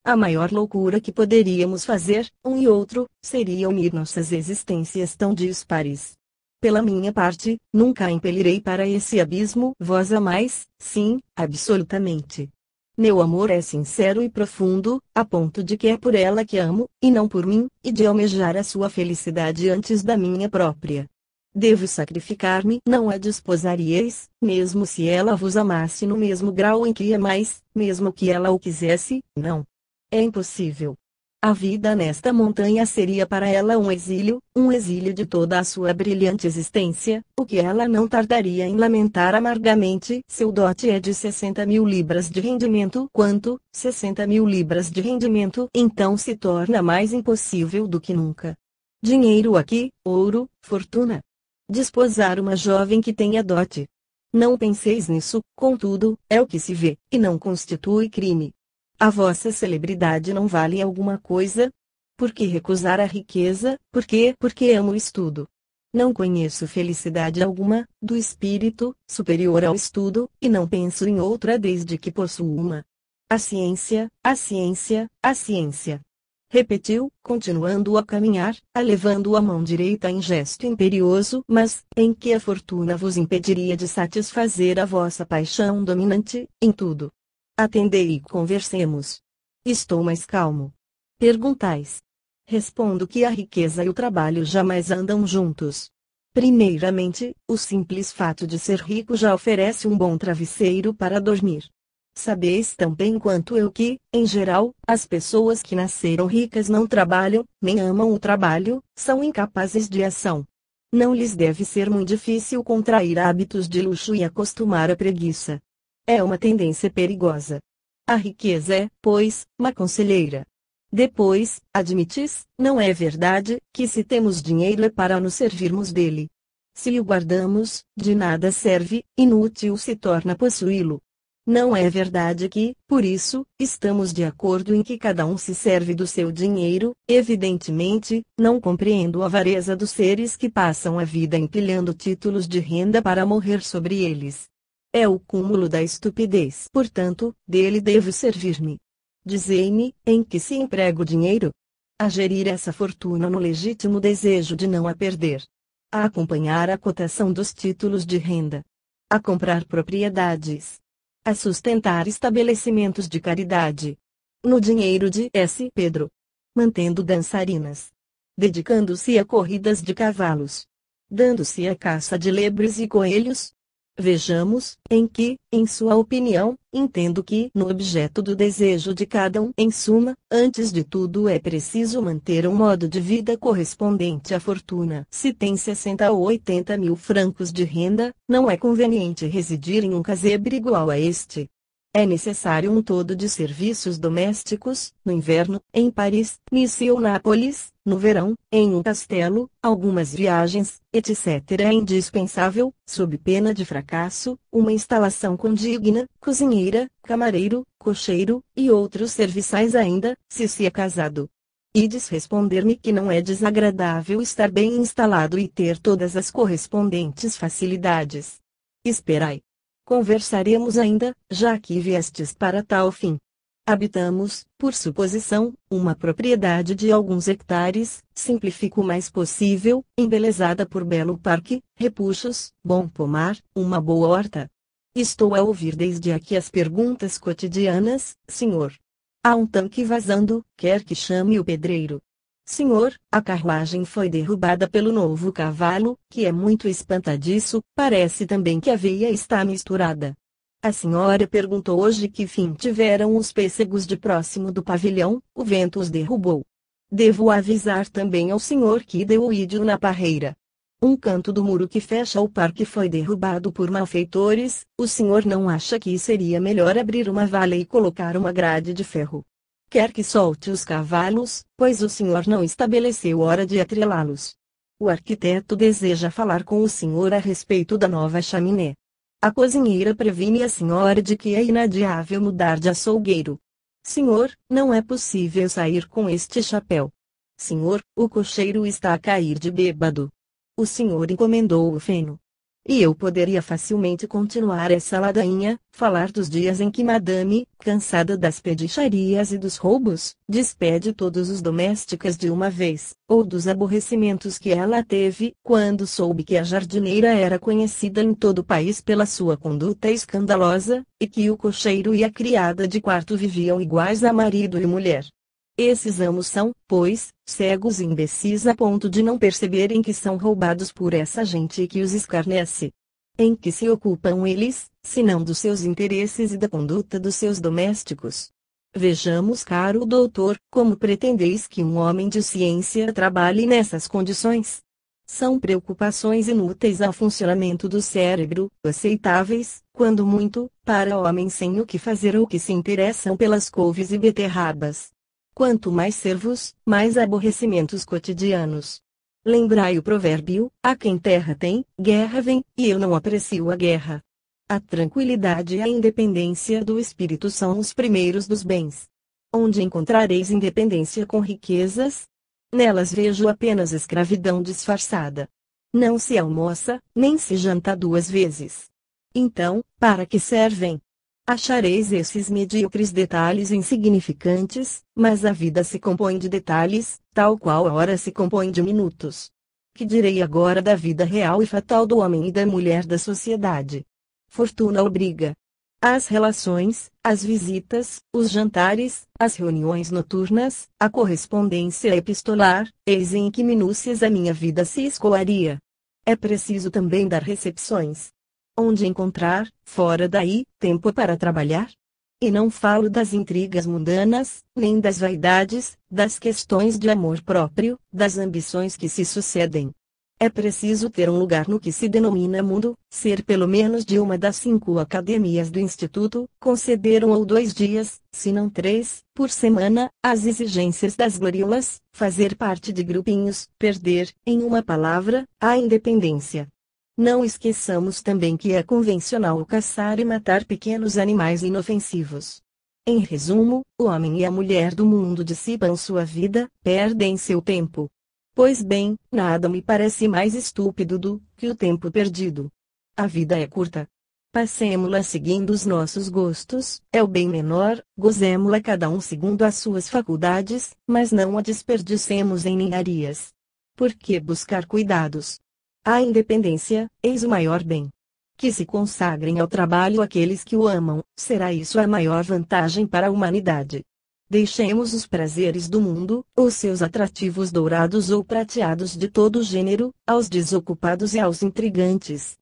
A maior loucura que poderíamos fazer, um e outro, seria unir nossas existências tão dispares. Pela minha parte, nunca a impelirei para esse abismo. Vós amais, sim, absolutamente. Meu amor é sincero e profundo, a ponto de que é por ela que amo, e não por mim, e de almejar a sua felicidade antes da minha própria. Devo sacrificar-me. Não a desposaríeis, mesmo se ela vos amasse no mesmo grau em que amais, mesmo que ela o quisesse, não. É impossível. A vida nesta montanha seria para ela um exílio de toda a sua brilhante existência, o que ela não tardaria em lamentar amargamente. Seu dote é de 60.000 libras de rendimento. Quanto? 60.000 libras de rendimento. Então se torna mais impossível do que nunca. Dinheiro aqui, ouro, fortuna. Desposar uma jovem que tenha dote. Não penseis nisso, contudo, é o que se vê, e não constitui crime. A vossa celebridade não vale alguma coisa? Por que recusar a riqueza? Por quê? Porque amo o estudo. Não conheço felicidade alguma, do espírito, superior ao estudo, e não penso em outra desde que possuo uma. A ciência, a ciência, a ciência. Repetiu, continuando a caminhar, levando a mão direita em gesto imperioso. Mas, em que a fortuna vos impediria de satisfazer a vossa paixão dominante, em tudo? Atendei e conversemos. Estou mais calmo. Perguntais. Respondo que a riqueza e o trabalho jamais andam juntos. Primeiramente, o simples fato de ser rico já oferece um bom travesseiro para dormir. Sabeis tão bem quanto eu que, em geral, as pessoas que nasceram ricas não trabalham, nem amam o trabalho, são incapazes de ação. Não lhes deve ser muito difícil contrair hábitos de luxo e acostumar a preguiça. É uma tendência perigosa. A riqueza é, pois, uma conselheira. Depois, admitis, não é verdade, que se temos dinheiro é para nos servirmos dele. Se o guardamos, de nada serve, inútil se torna possuí-lo. Não é verdade que, por isso, estamos de acordo em que cada um se serve do seu dinheiro? Evidentemente, não compreendo a avareza dos seres que passam a vida empilhando títulos de renda para morrer sobre eles. É o cúmulo da estupidez. Portanto, dele devo servir-me. Dizei-me, em que se emprega o dinheiro? A gerir essa fortuna no legítimo desejo de não a perder. A acompanhar a cotação dos títulos de renda. A comprar propriedades. A sustentar estabelecimentos de caridade. No dinheiro de S. Pedro. Mantendo dançarinas. Dedicando-se a corridas de cavalos. Dando-se a caça de lebres e coelhos. Vejamos, em que, em sua opinião, entendo que no objeto do desejo de cada um, em suma, antes de tudo é preciso manter um modo de vida correspondente à fortuna. Se tem 60 ou 80 mil francos de renda, não é conveniente residir em um casebre igual a este. É necessário um todo de serviços domésticos, no inverno, em Paris, Nice ou Nápoles, no verão, em um castelo, algumas viagens, etc. É indispensável, sob pena de fracasso, uma instalação condigna, cozinheira, camareiro, cocheiro, e outros serviçais ainda, se é casado. Ides responder-me que não é desagradável estar bem instalado e ter todas as correspondentes facilidades. Esperai. Conversaremos ainda, já que viestes para tal fim. Habitamos, por suposição, uma propriedade de alguns hectares, simplifico o mais possível, embelezada por belo parque, repuxos, bom pomar, uma boa horta. Estou a ouvir desde aqui as perguntas cotidianas, senhor. Há um tanque vazando, quer que chame o pedreiro. Senhor, a carruagem foi derrubada pelo novo cavalo, que é muito espantadiço, parece também que a veia está misturada. A senhora perguntou hoje que fim tiveram os pêssegos de próximo do pavilhão, o vento os derrubou. Devo avisar também ao senhor que deu o ídio na parreira. Um canto do muro que fecha o parque foi derrubado por malfeitores, o senhor não acha que seria melhor abrir uma vala e colocar uma grade de ferro? Quer que solte os cavalos, pois o senhor não estabeleceu hora de atrelá-los. O arquiteto deseja falar com o senhor a respeito da nova chaminé. A cozinheira previne a senhora de que é inadiável mudar de açougueiro. Senhor, não é possível sair com este chapéu. Senhor, o cocheiro está a cair de bêbado. O senhor encomendou o feno. E eu poderia facilmente continuar essa ladainha, falar dos dias em que Madame, cansada das pedicharias e dos roubos, despede todos os domésticas de uma vez, ou dos aborrecimentos que ela teve, quando soube que a jardineira era conhecida em todo o país pela sua conduta escandalosa, e que o cocheiro e a criada de quarto viviam iguais a marido e mulher. Esses amos são, pois, cegos e imbecis a ponto de não perceberem que são roubados por essa gente que os escarnece. Em que se ocupam eles, senão dos seus interesses e da conduta dos seus domésticos? Vejamos, caro doutor, como pretendeis que um homem de ciência trabalhe nessas condições? São preocupações inúteis ao funcionamento do cérebro, aceitáveis, quando muito, para homens sem o que fazer ou que se interessam pelas couves e beterrabas. Quanto mais servos, mais aborrecimentos cotidianos. Lembrai o provérbio, a quem terra tem, guerra vem, e eu não aprecio a guerra. A tranquilidade e a independência do espírito são os primeiros dos bens. Onde encontrareis independência com riquezas? Nelas vejo apenas escravidão disfarçada. Não se almoça, nem se janta duas vezes. Então, para que servem? Achareis esses medíocres detalhes insignificantes, mas a vida se compõe de detalhes, tal qual a hora se compõe de minutos. Que direi agora da vida real e fatal do homem e da mulher da sociedade? Fortuna obriga. As relações, as visitas, os jantares, as reuniões noturnas, a correspondência epistolar, eis em que minúcias a minha vida se escoaria. É preciso também dar recepções. Onde encontrar, fora daí, tempo para trabalhar? E não falo das intrigas mundanas, nem das vaidades, das questões de amor próprio, das ambições que se sucedem. É preciso ter um lugar no que se denomina mundo, ser pelo menos de uma das 5 academias do Instituto, conceder 1 ou 2 dias, se não 3, por semana, às exigências das gloriolas, fazer parte de grupinhos, perder, em uma palavra, a independência. Não esqueçamos também que é convencional caçar e matar pequenos animais inofensivos. Em resumo, o homem e a mulher do mundo dissipam sua vida, perdem seu tempo. Pois bem, nada me parece mais estúpido do que o tempo perdido. A vida é curta. Passemo-la seguindo os nossos gostos, é o bem menor, gozemo-la cada um segundo as suas faculdades, mas não a desperdicemos em ninharias. Por que buscar cuidados? A independência, eis o maior bem. Que se consagrem ao trabalho aqueles que o amam, será isso a maior vantagem para a humanidade. Deixemos os prazeres do mundo, os seus atrativos dourados ou prateados de todo gênero, aos desocupados e aos intrigantes.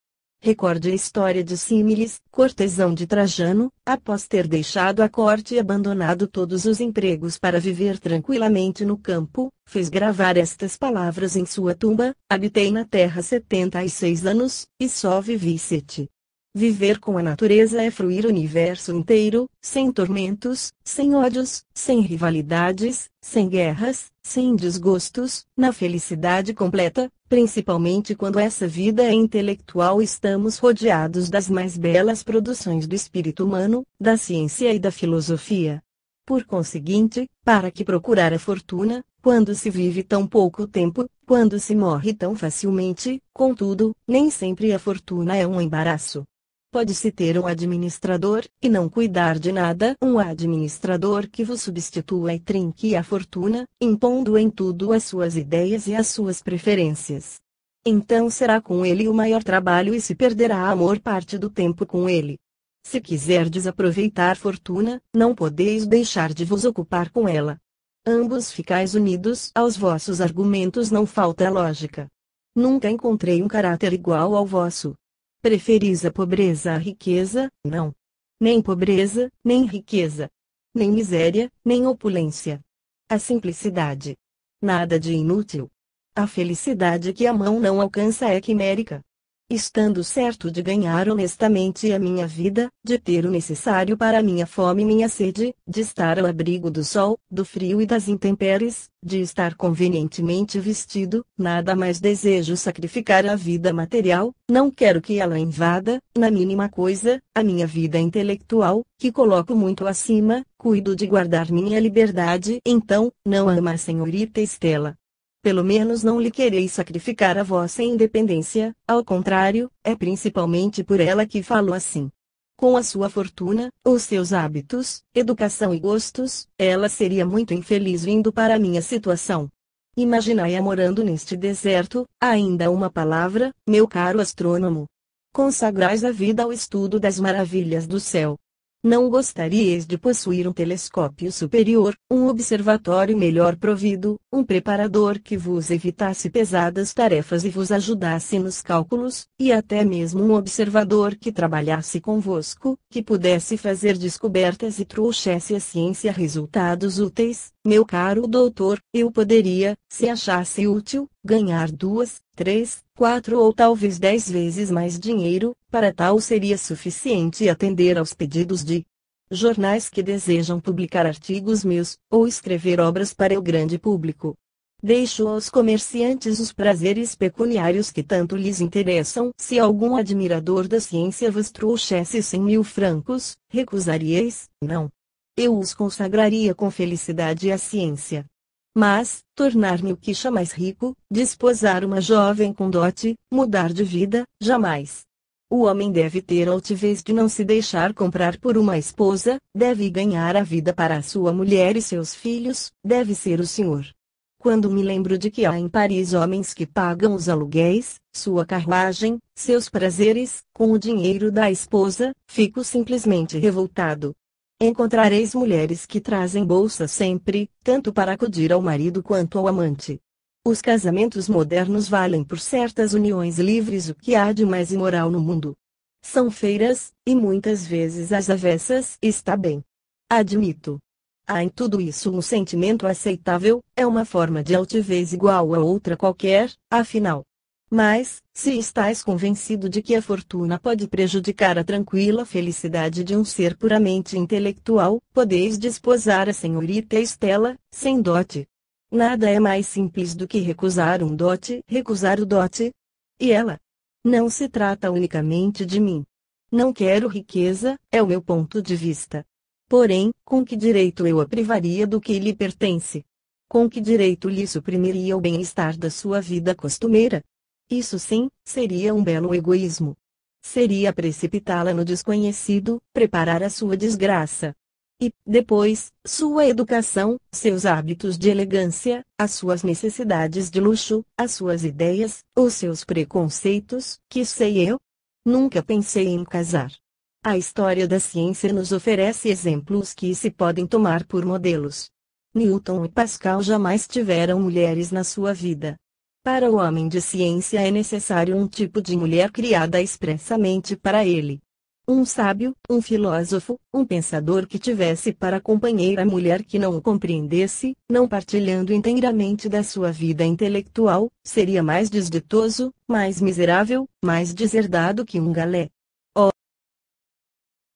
Recorde a história de Símilis, cortesão de Trajano, após ter deixado a corte e abandonado todos os empregos para viver tranquilamente no campo, fez gravar estas palavras em sua tumba: habitei na terra 76 anos, e só vivi 7. Viver com a natureza é fruir o universo inteiro, sem tormentos, sem ódios, sem rivalidades, sem guerras, sem desgostos, na felicidade completa, principalmente quando essa vida é intelectual. Estamos rodeados das mais belas produções do espírito humano, da ciência e da filosofia. Por conseguinte, para que procurar a fortuna, quando se vive tão pouco tempo, quando se morre tão facilmente? Contudo, nem sempre a fortuna é um embaraço. Pode-se ter um administrador, e não cuidar de nada, um administrador que vos substitua e trinque a fortuna, impondo em tudo as suas ideias e as suas preferências. Então será com ele o maior trabalho e se perderá amor parte do tempo com ele. Se quiserdes aproveitar fortuna, não podeis deixar de vos ocupar com ela. Ambos ficais unidos, aos vossos argumentos não falta lógica. Nunca encontrei um caráter igual ao vosso. Preferis a pobreza à riqueza? Não. Nem pobreza, nem riqueza. Nem miséria, nem opulência. A simplicidade. Nada de inútil. A felicidade que a mão não alcança é quimérica. Estando certo de ganhar honestamente a minha vida, de ter o necessário para a minha fome e minha sede, de estar ao abrigo do sol, do frio e das intempéries, de estar convenientemente vestido, nada mais desejo sacrificar a vida material, não quero que ela invada, na mínima coisa, a minha vida intelectual, que coloco muito acima, cuido de guardar minha liberdade. Então, não ama a senhorita Estela. Pelo menos não lhe quereis sacrificar a vossa independência, ao contrário, é principalmente por ela que falo assim. Com a sua fortuna, os seus hábitos, educação e gostos, ela seria muito infeliz vindo para a minha situação. Imaginai-a morando neste deserto. Ainda uma palavra, meu caro astrônomo. Consagrais a vida ao estudo das maravilhas do céu. Não gostaríeis de possuir um telescópio superior, um observatório melhor provido, um preparador que vos evitasse pesadas tarefas e vos ajudasse nos cálculos, e até mesmo um observador que trabalhasse convosco, que pudesse fazer descobertas e trouxesse à ciência resultados úteis? Meu caro doutor, eu poderia, se achasse útil, ganhar 2, 3, 4 ou talvez 10 vezes mais dinheiro. Para tal seria suficiente atender aos pedidos de jornais que desejam publicar artigos meus, ou escrever obras para o grande público. Deixo aos comerciantes os prazeres pecuniários que tanto lhes interessam. Se algum admirador da ciência vos trouxesse 100.000 francos, recusaríeis? Não. Eu os consagraria com felicidade à ciência. Mas, tornar-me o quixa mais rico, desposar uma jovem com dote, mudar de vida, jamais. O homem deve ter a altivez de não se deixar comprar por uma esposa, deve ganhar a vida para a sua mulher e seus filhos, deve ser o senhor. Quando me lembro de que há em Paris homens que pagam os aluguéis, sua carruagem, seus prazeres, com o dinheiro da esposa, fico simplesmente revoltado. Encontrareis mulheres que trazem bolsa sempre, tanto para acudir ao marido quanto ao amante. Os casamentos modernos valem por certas uniões livres o que há de mais imoral no mundo. São feiras, e muitas vezes às avessas. Está bem. Admito. Há em tudo isso um sentimento aceitável, é uma forma de altivez igual a outra qualquer, afinal. Mas, se estáis convencido de que a fortuna pode prejudicar a tranquila felicidade de um ser puramente intelectual, podeis desposar a senhorita Estela, sem dote. Nada é mais simples do que recusar um dote. Recusar o dote? E ela? Não se trata unicamente de mim. Não quero riqueza, é o meu ponto de vista. Porém, com que direito eu a privaria do que lhe pertence? Com que direito lhe suprimiria o bem-estar da sua vida costumeira? Isso sim, seria um belo egoísmo. Seria precipitá-la no desconhecido, preparar a sua desgraça. E, depois, sua educação, seus hábitos de elegância, as suas necessidades de luxo, as suas ideias, os seus preconceitos, que sei eu? Nunca pensei em casar. A história da ciência nos oferece exemplos que se podem tomar por modelos. Newton e Pascal jamais tiveram mulheres na sua vida. Para o homem de ciência é necessário um tipo de mulher criada expressamente para ele. Um sábio, um filósofo, um pensador que tivesse para companheira a mulher que não o compreendesse, não partilhando inteiramente da sua vida intelectual, seria mais desditoso, mais miserável, mais deserdado que um galé.